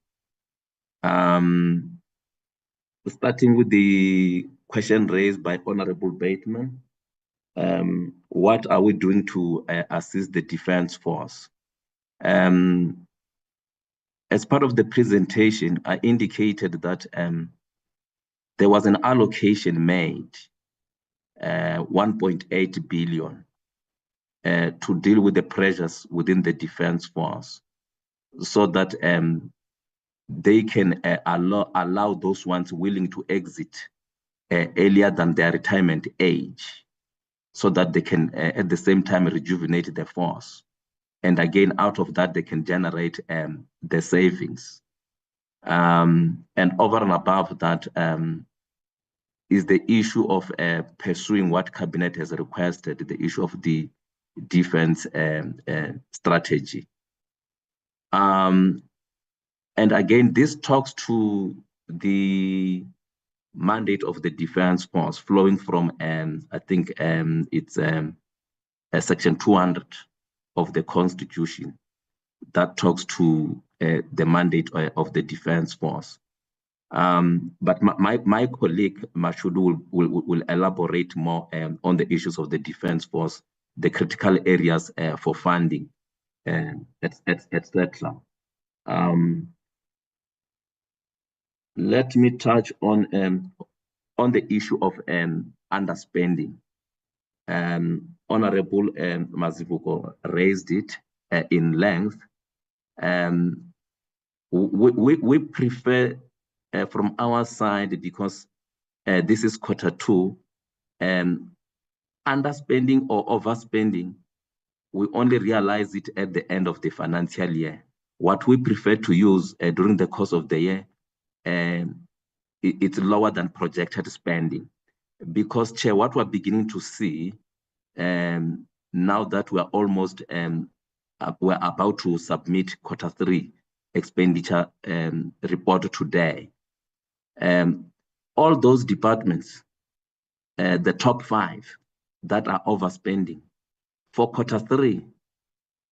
S6: Starting with the question raised by Honourable Bateman, what are we doing to assist the Defence Force? As part of the presentation, I indicated that there was an allocation made, 1.8 billion, to deal with the pressures within the Defence Force, so that they can allow those ones willing to exit earlier than their retirement age, so that they can at the same time rejuvenate the force. And again, out of that, they can generate the savings. And over and above that is the issue of pursuing what Cabinet has requested, the issue of the defense strategy. And again, this talks to the mandate of the defense force flowing from, I think it's section 200 of the Constitution that talks to the mandate of the defense force. But my colleague Mashudu will elaborate more on the issues of the defense force, the critical areas for funding, etc. Let me touch on the issue of underspending. Honorable Mazibuko raised it in length. We prefer from our side, because this is Q2, underspending or overspending, we only realize it at the end of the financial year. What we prefer to use during the course of the year, it's lower than projected spending. Because, Chair, what we're beginning to see now that we're almost, we're about to submit Q3 expenditure report today, all those departments, the top 5 that are overspending, for Q3,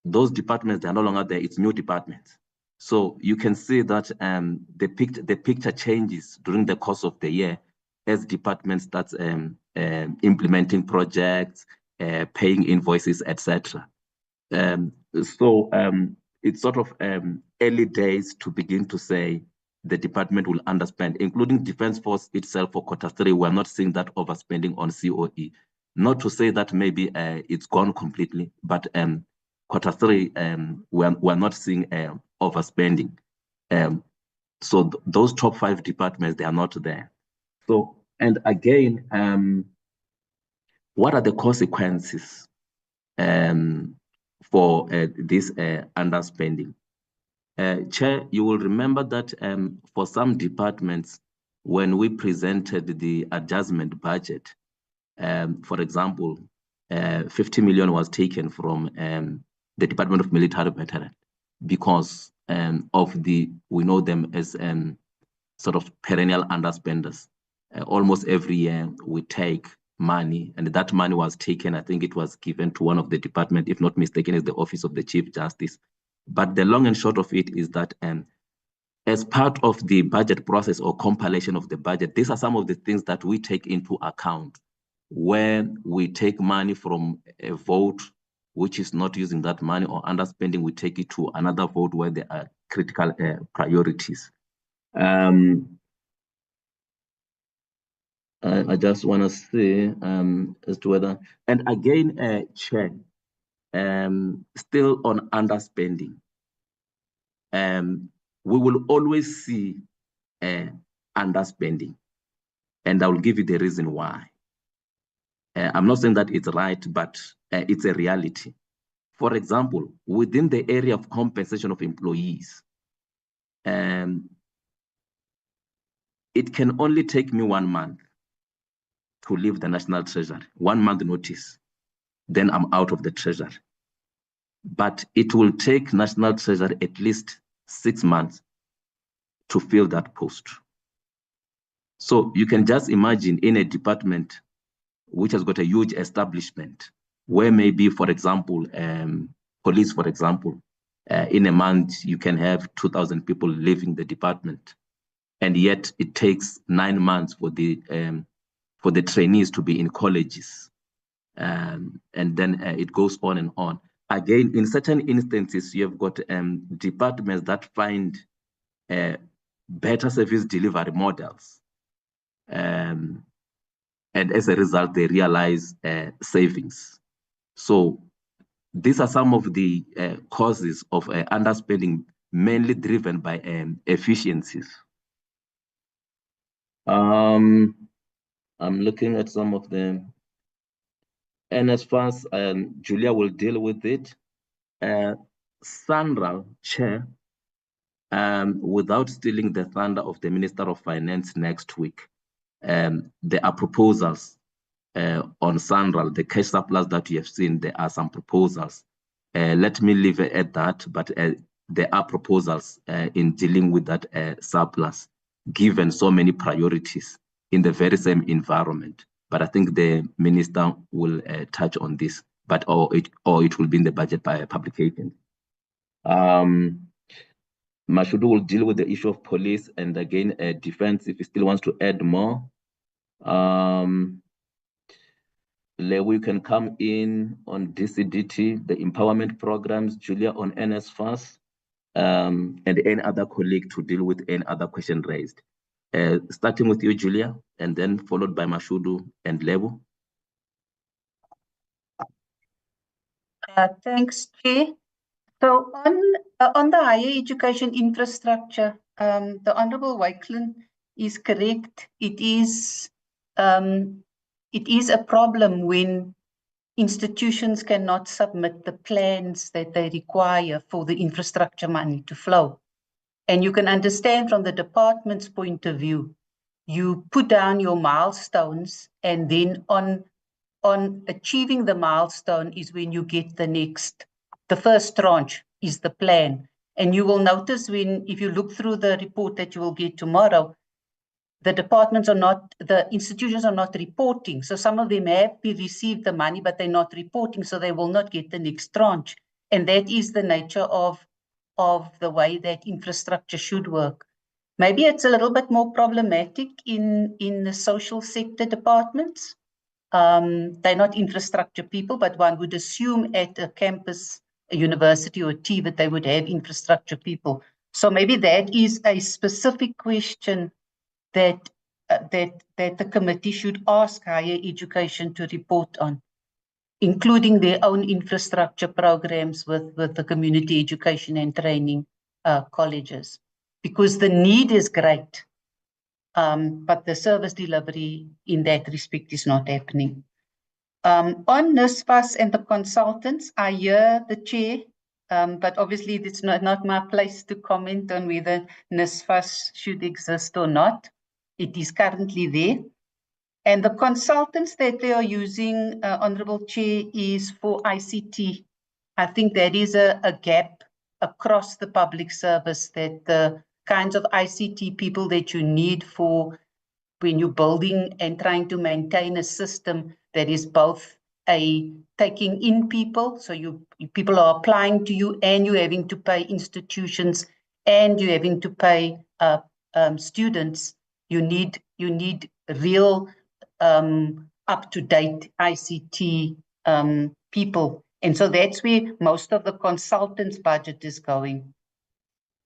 S6: those departments, they're no longer there, it's new departments. So you can see that the picture changes during the course of the year as departments start implementing projects, paying invoices, etc. So it's sort of early days to begin to say the department will underspend, including Defense Force itself for Q3. We're not seeing that overspending on COE. Not to say that maybe it's gone completely, but Q3, we're not seeing overspending. So those top 5 departments, they are not there. So, and again, what are the consequences for this underspending? Chair, you will remember that for some departments, when we presented the adjustment budget, for example, 50 million was taken from the Department of Military Veterans because of we know them as sort of perennial underspenders. Almost every year we take money, and that money was taken, I think it was given to one of the department, if not mistaken, is the Office of the Chief Justice. But the long and short of it is that as part of the budget process or compilation of the budget, these are some of the things that we take into account when we take money from a vote which is not using that money or underspending, we take it to another vote where there are critical priorities. I just want to say as to whether, and again, Chair, still on underspending, we will always see underspending, and I will give you the reason why. I'm not saying that it's right, but it's a reality. For example, within the area of compensation of employees, it can only take me 1 month to leave the National Treasury, 1 month notice, then I'm out of the Treasury. But it will take National Treasury at least 6 months to fill that post. So you can just imagine in a department which has got a huge establishment, where maybe, for example, police, for example, in a month you can have 2,000 people leaving the department, and yet it takes 9 months for the trainees to be in colleges, and then it goes on and on. Again, in certain instances, you have got departments that find better service delivery models, and as a result, they realize savings. So these are some of the causes of underspending, mainly driven by efficiencies. I'm looking at some of them. And as far as Julia will deal with it, Sandra, Chair, without stealing the thunder of the Minister of Finance next week, there are proposals on Sandra, the cash surplus that you have seen. There are some proposals. Let me leave it at that, but there are proposals in dealing with that surplus. given so many priorities in the very same environment. But I think the minister will touch on this, or it will be in the budget by publication. Mashudu will deal with the issue of police and again defense if he still wants to add more. Lewu can come in on DCDT, the empowerment programs, Julia on NSFAS, and any other colleague to deal with any other question raised. Starting with you, Julia, and then followed by Mashudu and Lewu.
S7: Thanks, Chair. So on the higher education infrastructure, the Honourable Wakeland is correct. It is a problem when institutions cannot submit the plans that they require for the infrastructure money to flow. And you can understand from the department's point of view, you put down your milestones, and then on achieving the milestone is when you get the first tranche is the plan. And you will notice if you look through the report that you will get tomorrow, the institutions are not reporting. So some of them have received the money, but they're not reporting, so they will not get the next tranche. And that is the nature of the way that infrastructure should work. Maybe it's a little bit more problematic in the social sector departments. They're not infrastructure people, but one would assume at a campus, a university or a TVET, they would have infrastructure people. So maybe that is a specific question that the committee should ask higher education to report on, including their own infrastructure programs with the community education and training colleges, because the need is great, but the service delivery in that respect is not happening. On NSFAS and the consultants, I hear the chair, but obviously it's not my place to comment on whether NSFAS should exist or not. It is currently there. And the consultants that they are using, Honourable Chair, is for ICT. I think that is a gap across the public service, that the kinds of ICT people that you need for when you're building and trying to maintain a system that is both taking in people, so people are applying to you and you're having to pay institutions and you're having to pay students. You need real up-to-date ICT people. And so that's where most of the consultants' budget is going.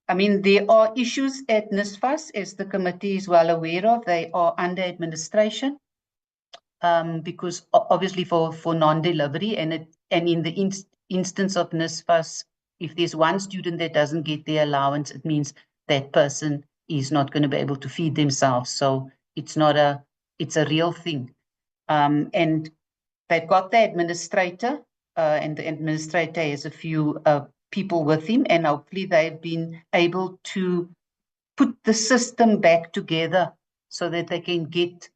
S7: I mean, there are issues at NSFAS, as the committee is well aware of. They are under administration because obviously for non-delivery, and in the instance of NSFAS, if there's one student that doesn't get their allowance, it means that person is not going to be able to feed themselves. So it's a real thing. And they've got the administrator, and the administrator has a few people with him, and hopefully they've been able to put the system back together so that they can get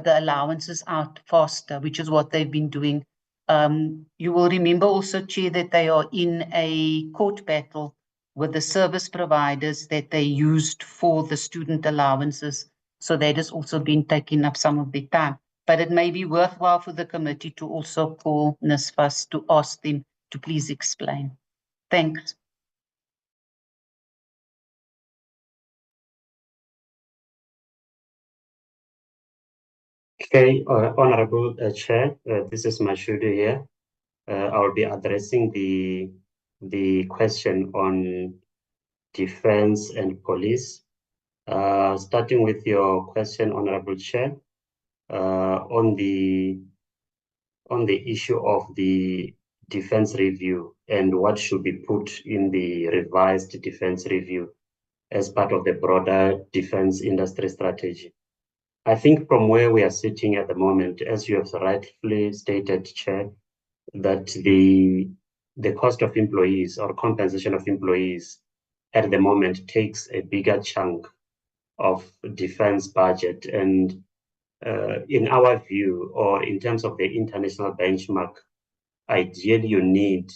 S7: the allowances out faster, which is what they've been doing. You will remember also, Chair, that they are in a court battle with the service providers that they used for the student allowances. So that has also been taking up some of their time. But it may be worthwhile for the committee to also call NSFAS to ask them to please explain. Thanks.
S10: Okay, Honorable Chair, this is Mashudu here. I'll be addressing the question on defense and police. Starting with your question, Honorable Chair, on the issue of the defense review and what should be put in the revised defense review as part of the broader defense industry strategy. I think from where we are sitting at the moment, as you have rightfully stated, Chair, that the cost of employees or compensation of employees at the moment takes a bigger chunk of defense budget. And in our view, or in terms of the international benchmark, ideally you need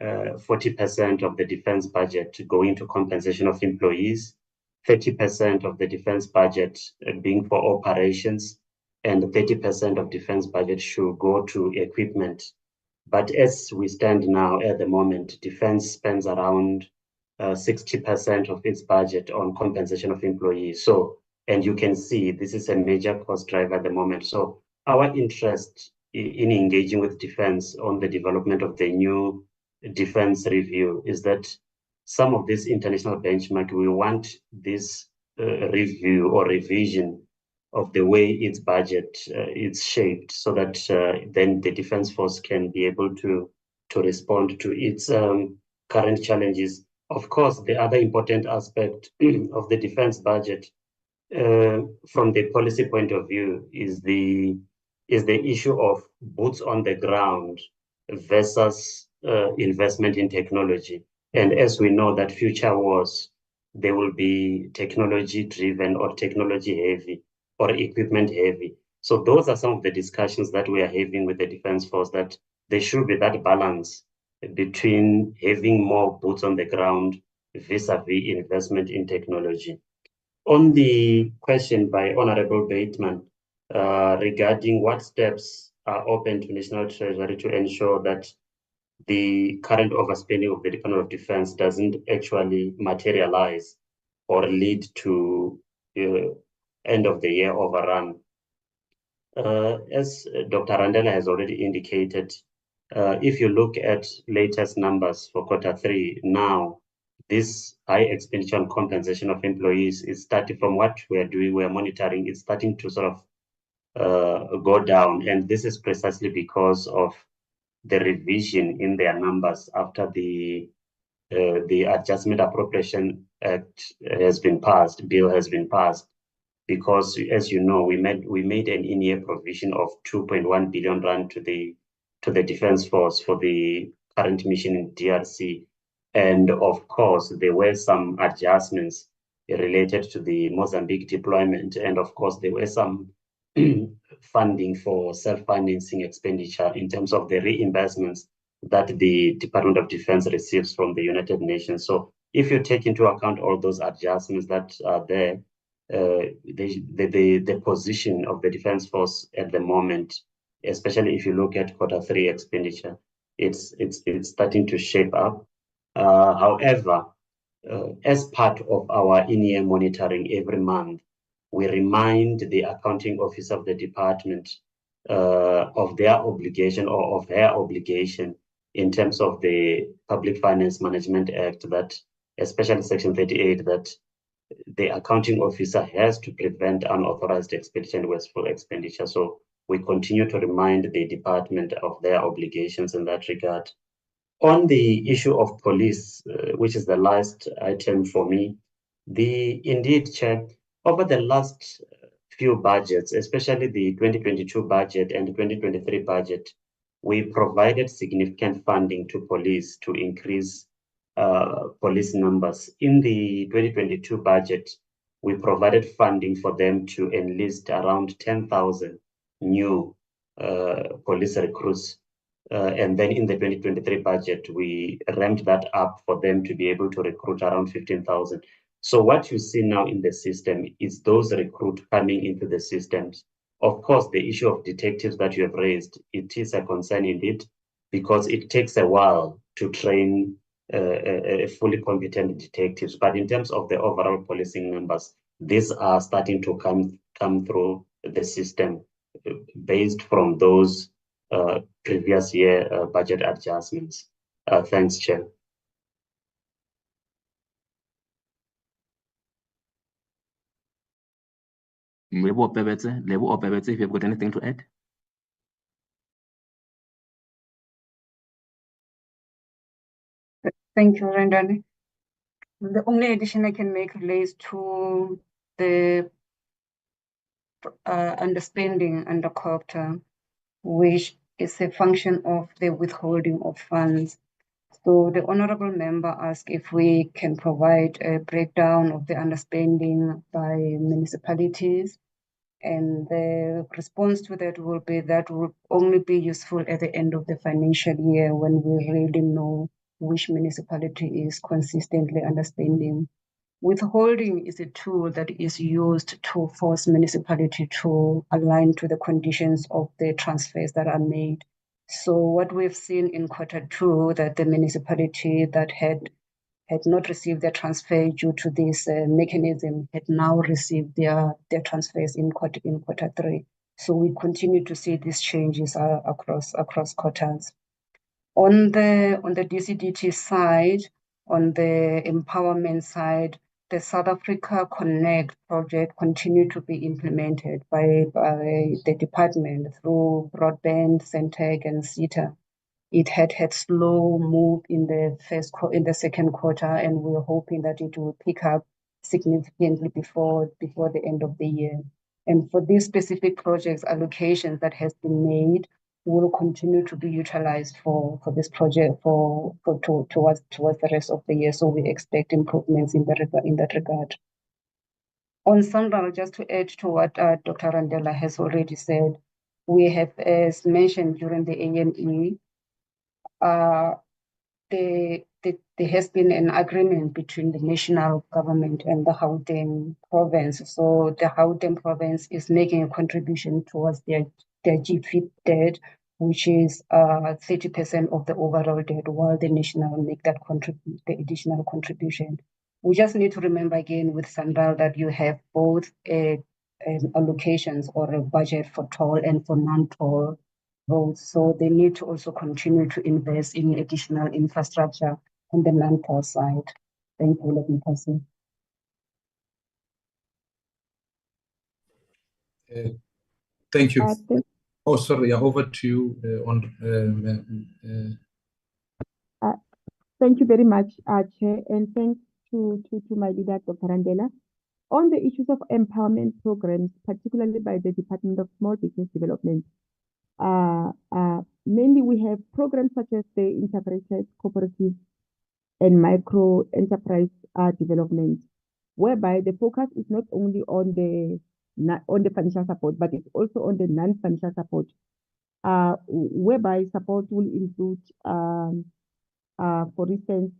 S10: 40% of the defense budget to go into compensation of employees 30% of the defense budget being for operations, and 30% of defense budget should go to equipment. But as we stand now at the moment, defense spends around 60% of its budget on compensation of employees. So, and you can see this is a major cost driver at the moment. So our interest in engaging with defense on the development of the new defense review is that some of this international benchmark, we want this review or revision of the way its budget is shaped, so that then the defense force can be able to respond to its current challenges. Of course, the other important aspect of the defense budget from the policy point of view is the issue of boots on the ground versus investment in technology. And as we know that future wars, they will be technology driven or technology heavy or equipment heavy. So those are some of the discussions that we are having with the defense force, that there should be that balance between having more boots on the ground vis-a-vis investment in technology. On the question by Honorable Bateman regarding what steps are open to National Treasury to ensure that the current overspending of the Department of Defense doesn't actually materialize or lead to end of the year overrun. As Dr. Randela has already indicated, if you look at latest numbers for Q3 now, this high expenditure on compensation of employees is starting from what we are doing, we are monitoring, it's starting to sort of go down. And this is precisely because of the revision in their numbers after the Adjustment Appropriation Act has been passed, bill has been passed. Because as you know, we made an in-year provision of 2.1 billion rand to the Defence Force for the current mission in DRC. And of course, there were some adjustments related to the Mozambique deployment. And of course, there were some funding for self-financing expenditure in terms of the reimbursements that the Department of Defense receives from the United Nations. So if you take into account all those adjustments that are there, the position of the Defense Force at the moment, especially if you look at Q3 expenditure, it's starting to shape up. However, as part of our in-year monitoring every month, we remind the accounting officer of the department of their obligation or of her obligation in terms of the Public Finance Management Act, that especially Section 38, that the accounting officer has to prevent unauthorized expenditure and wasteful expenditure. So we continue to remind the department of their obligations in that regard. On the issue of police, which is the last item for me, indeed, Chair, over the last few budgets, especially the 2022 budget and the 2023 budget, we provided significant funding to police to increase police numbers. In the 2022 budget, we provided funding for them to enlist around 10,000 new police recruits. And then in the 2023 budget, we ramped that up for them to be able to recruit around 15,000. So what you see now in the system is those recruits coming into the systems. Of course, the issue of detectives that you have raised, it is a concern indeed, because it takes a while to train fully competent detectives. But in terms of the overall policing numbers, these are starting to come through the system based from those previous year budget adjustments. Thanks, Chair.
S6: Lebo Opebetse, if you've got anything to add.
S8: Thank you, Rendani. The only addition I can make relates to the underspending under COPTA, which is a function of the withholding of funds. So the honorable member asked if we can provide a breakdown of the underspending by municipalities. And the response to that will be that will only be useful at the end of the financial year when we really know which municipality is consistently underspending Withholding is a tool that is used to force municipality to align to the conditions of the transfers that are made. So what we've seen in Q2, that the municipality that had not received their transfer due to this mechanism had now received their transfers in Q3. So we continue to see these changes across quarters. On the DCDT side, on the empowerment side, the South Africa Connect project continued to be implemented by the department through Broadband, Centec, and CETA. It had slow move in the second quarter, and we're hoping that it will pick up significantly before the end of the year. And for these specific projects, allocations that has been made will continue to be utilized for this project towards the rest of the year. So we expect improvements in that regard. On SANRAL, just to add to what Dr. Randela has already said, we have, as mentioned during the AME, there has been an agreement between the national government and the Gauteng province. So the Gauteng province is making a contribution towards their GFIP debt, which is 30% of the overall debt, while the national make that the additional contribution. We just need to remember again with SANRAL that you have both allocations or a budget for toll and for non-toll roads. So they need to also continue to invest in additional infrastructure on the non-toll side. Thank you, let me pass it.
S4: Thank you. Oh, sorry, over to you
S11: Thank you very much, Chair, and thanks to my leader, Dr. Randela. On the issues of empowerment programs, particularly by the Department of Small Business Development, mainly we have programs such as the Integrated Cooperative and Micro Enterprise Development, whereby the focus is not only on the financial support, but it's also on the non-financial support, whereby support will include, for instance,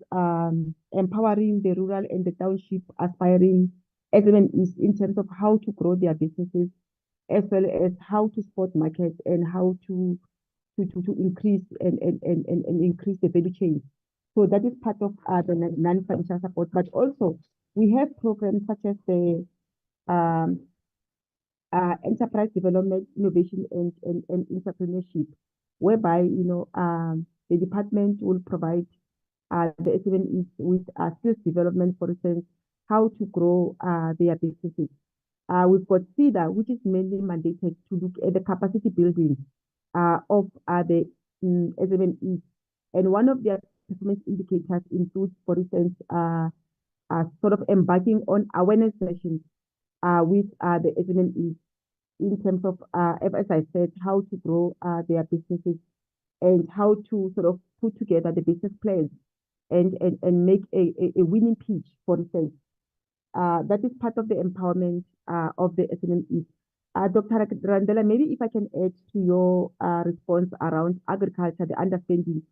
S11: empowering the rural and the township aspiring SMEs in terms of how to grow their businesses, as well as how to spot markets and how to increase and increase the value chain. So that is part of the non-financial support. But also we have programs such as the enterprise development, innovation, and entrepreneurship, whereby the department will provide the SMEs with skills development, for instance, how to grow their businesses. We've got CEDA, which is mainly mandated to look at the capacity building of the SMEs. And one of their performance indicators includes, for instance, sort of embarking on awareness sessions with the SMEs in terms of, as I said, how to grow their businesses and how to sort of put together the business plans and make a winning pitch, for instance. That is part of the empowerment of the SMEs. Dr. Randela, maybe if I can add to your response around agriculture, the understanding,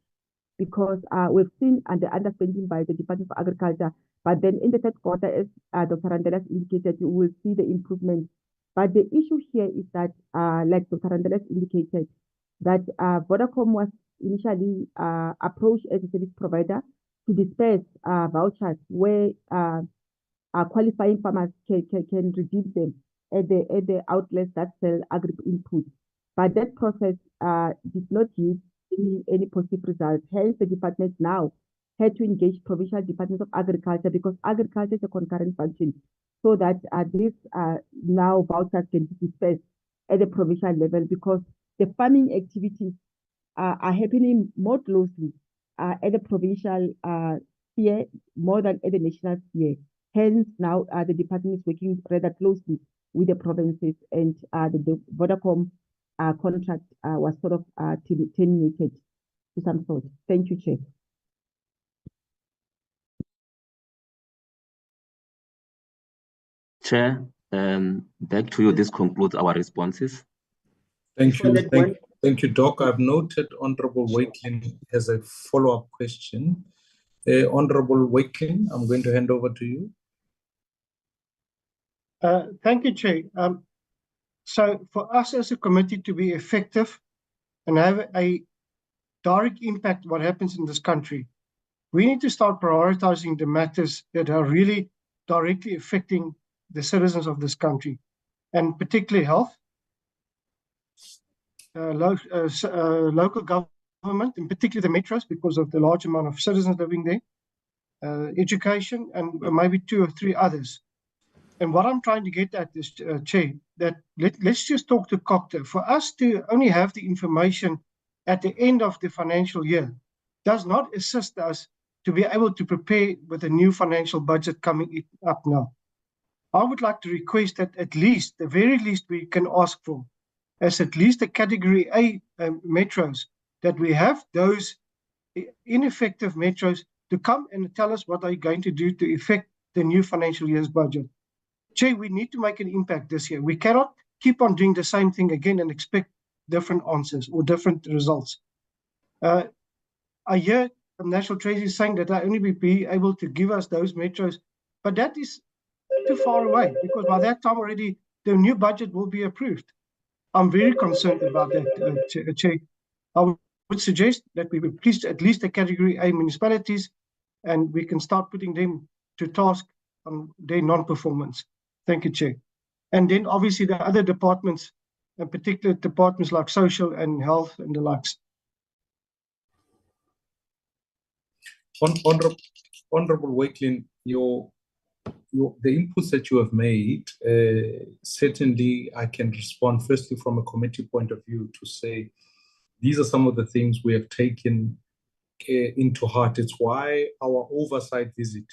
S11: because we've seen the understanding by the Department of Agriculture, but then in the third quarter, as Dr. Randela has indicated, you will see the improvement. But the issue here is that, like Dr. Randela has indicated, that Vodacom was initially approached as a service provider to disperse vouchers where qualifying farmers can redeem them at the outlets that sell agri inputs. But that process did not yield any positive results. Hence, the department now had to engage provincial departments of agriculture, because agriculture is a concurrent function, so that these now vouchers can be dispersed at the provincial level, because the farming activities are happening more closely at the provincial sphere more than at the national sphere. Hence, now the department is working rather closely with the provinces, and the Vodacom contract was sort of terminated to some sort. Thank you, Chair.
S6: Chair, back to you. This concludes our responses.
S4: Thank you. Thank you, Doc. I've noted Honorable Wakelin has a follow-up question. Honorable Wakelin, I'm going to hand over to you.
S13: Thank you, Chair. So for us as a committee to be effective and have a direct impact what happens in this country, we need to start prioritizing the matters that are really directly affecting the citizens of this country, and particularly health, local government, in particular the metros, because of the large amount of citizens living there, education, and maybe 2 or 3 others. And what I'm trying to get at is, Chair, that let's just talk to COCTA. For us to only have the information at the end of the financial year does not assist us to be able to prepare with a new financial budget coming up now. I would like to request that at least, the very least we can ask for, as at least a category A metros, that we have those ineffective metros to come and tell us what they're going to do to affect the new financial year's budget. Chair, we need to make an impact this year. We cannot keep on doing the same thing again and expect different answers or different results. I hear the National Treasury saying that they'll only be able to give us those metros, but that is too far away, because by that time already the new budget will be approved. I'm very concerned about that, Chair. I would suggest that we please at least the category A municipalities, and we can start putting them to task on their non-performance. Thank you, Chair. And then obviously the other departments, in particular departments like social and health and the likes.
S4: Honorable Wakelin, the inputs that you have made, certainly I can respond firstly from a committee point of view to say these are some of the things we have taken into heart. It's why our oversight visit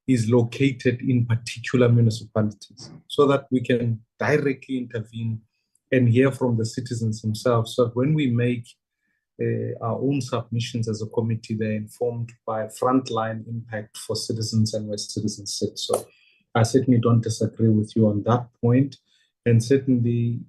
S4: is located in particular municipalities, so that we can directly intervene and hear from the citizens themselves. So that when we make our own submissions as a committee, they're informed by frontline impact for citizens and where citizens sit. So I certainly don't disagree with you on that point. And certainly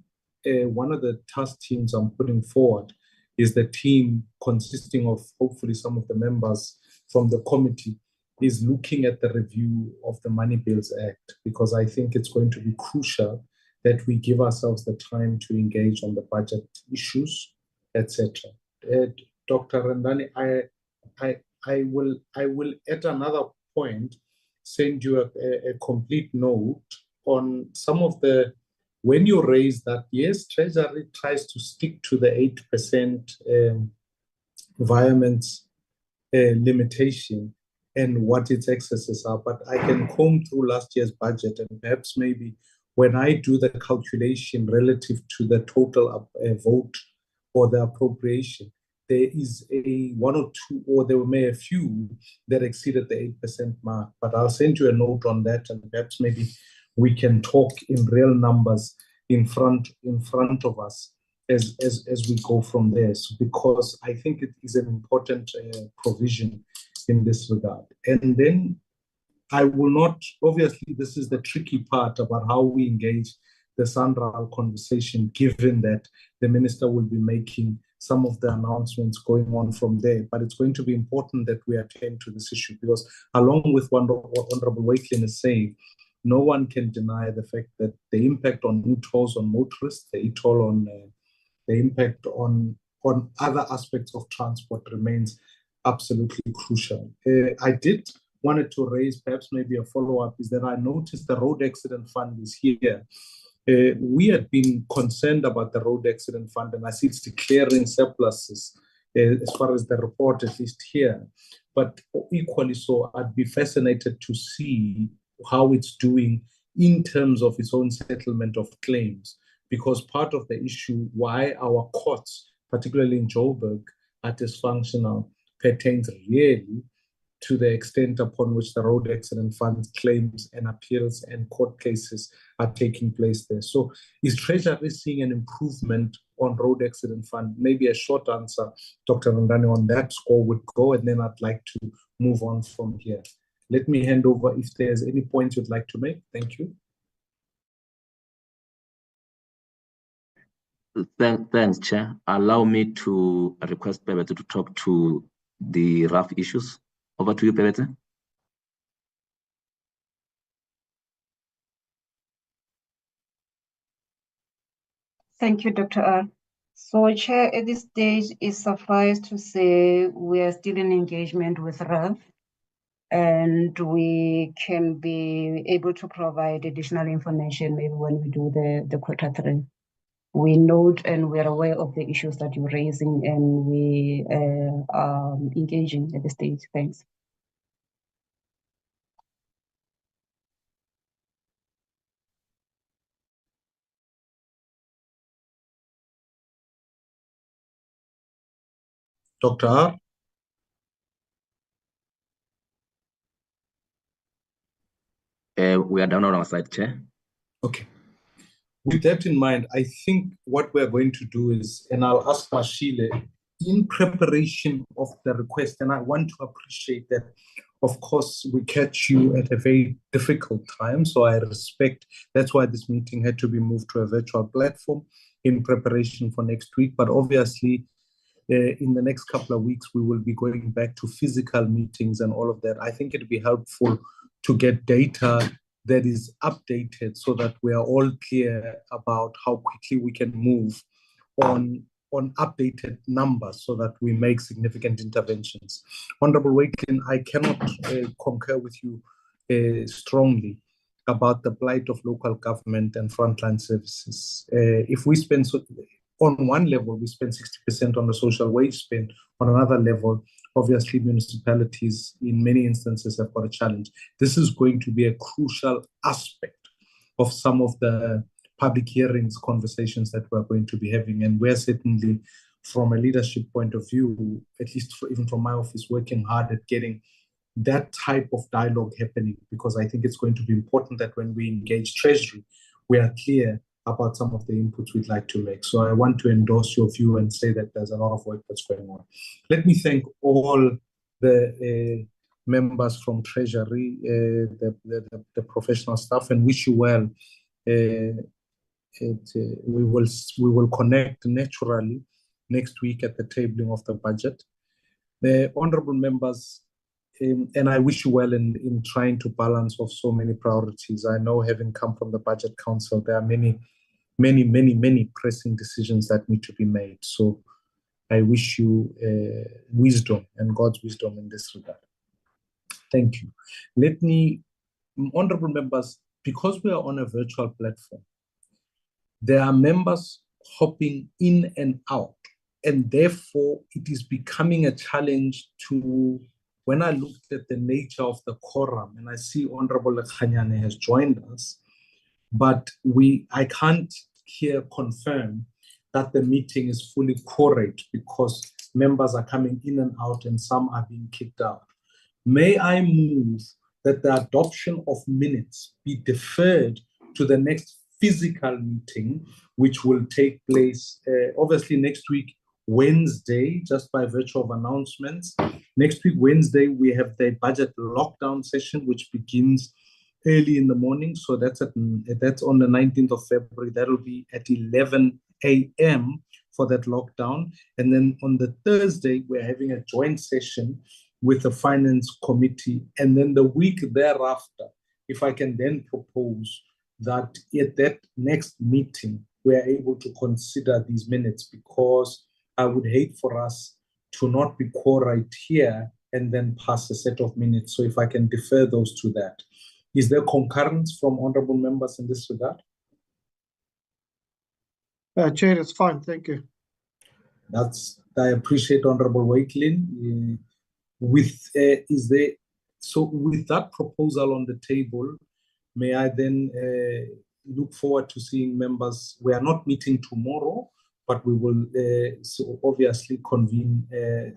S4: one of the task teams I'm putting forward is the team consisting of hopefully some of the members from the committee is looking at the review of the Money Bills Act, because I think it's going to be crucial that we give ourselves the time to engage on the budget issues, etc. Dr. Rendani, I will at another point send you a complete note on some of the, when you raise that, yes, Treasury tries to stick to the 8% environment limitation and what its excesses are, but I can comb through last year's budget, and perhaps maybe when I do the calculation relative to the total vote or the appropriation, there is a 1 or 2, or there may a few that exceeded the 8% mark. But I'll send you a note on that, and perhaps maybe we can talk in real numbers in front of us as we go from there. So, because I think it is an important provision in this regard. And then I will not, obviously this is the tricky part about how we engage the Sanral conversation, given that the minister will be making some of the announcements going on from there. But it's going to be important that we attend to this issue, because along with what Honorable Wakelin is saying, no one can deny the fact that the impact on e-tolls on motorists, the e-toll on the impact on other aspects of transport remains absolutely crucial. I did wanted to raise perhaps maybe a follow-up is that I noticed the road accident fund is here. We had been concerned about the road accident fund, and I see it's declaring surpluses as far as the report, at least here. But equally so, I'd be fascinated to see how it's doing in terms of its own settlement of claims, because part of the issue why our courts, particularly in Joburg, are dysfunctional pertains really to the extent upon which the road accident fund claims and appeals and court cases are taking place there. So is Treasury seeing an improvement on road accident fund? Maybe a short answer, Dr. Randani, on that score would go, and then I'd like to move on from here. Let me hand over if there's any points you'd like to make. Thank you.
S6: Thanks, Chair. Allow me to request Pebete to talk to the rough issues. Over to you, Pebete.
S8: Thank you, Dr. R. So, Chair, at this stage, it suffices to say we are still in engagement with RAF, and we can be able to provide additional information maybe when we do the quarter three. We note and we're aware of the issues that you're raising, and we are engaging at this stage. Thanks.
S4: Dr. R?
S6: We are done on our side, Chair.
S4: Okay. With that in mind, I think what we're going to do is, and I'll ask Mashile, in preparation of the request, and I want to appreciate that, of course, we catch you at a very difficult time, so I respect, that's why this meeting had to be moved to a virtual platform in preparation for next week, but obviously, in the next couple of weeks, we will be going back to physical meetings and all of that. I think it'd be helpful to get data that is updated so that we are all clear about how quickly we can move on updated numbers so that we make significant interventions. Honorable Wakelin, I cannot concur with you strongly about the plight of local government and frontline services. If we spend, on one level, we spend 60% on the social wage spend. On another level, obviously, municipalities in many instances have got a challenge. This is going to be a crucial aspect of some of the public hearings conversations that we're going to be having. And we're certainly, from a leadership point of view, at least even from my office, working hard at getting that type of dialogue happening, because I think it's going to be important that when we engage Treasury, we are clear about some of the inputs we'd like to make. So I want to endorse your view and say that there's a lot of work that's going on. Let me thank all the members from Treasury, the professional staff, and wish you well. We will connect naturally next week at the tabling of the budget. The honorable members, and I wish you well in trying to balance off so many priorities. I know, having come from the Budget Council, there are many pressing decisions that need to be made. So I wish you wisdom and God's wisdom in this regard. Thank you. Let me, honorable members, because we are on a virtual platform, there are members hopping in and out, and therefore it is becoming a challenge to, when I looked at the nature of the quorum, and I see Honorable Khanyane has joined us, but I can't here confirm that the meeting is fully quorate because members are coming in and out and some are being kicked out. May I move that the adoption of minutes be deferred to the next physical meeting, which will take place obviously next week, Wednesday, just by virtue of announcements. Next week, Wednesday, we have the budget lockdown session, which begins early in the morning. So that's on the 19th of February. That'll be at 11 a.m. for that lockdown. And then on the Thursday, we're having a joint session with the Finance Committee. And then the week thereafter, if I can then propose that at that next meeting, we are able to consider these minutes, because I would hate for us to not be quorate here and then pass a set of minutes. So if I can defer those to that. Is there concurrence from honorable members in this regard?
S13: Chair, it's fine. Thank you.
S4: I appreciate Honorable Wakelin. With that proposal on the table, may I then look forward to seeing members? We are not meeting tomorrow, but we will so obviously convene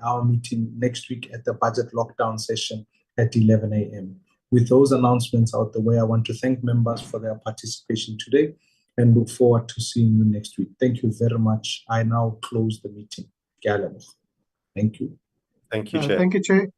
S4: our meeting next week at the budget lockdown session at 11 a.m. With those announcements out the way, I want to thank members for their participation today and look forward to seeing you next week. Thank you very much. I now close the meeting. Thank you.
S14: Thank you, Chair.
S13: Thank you, Chair.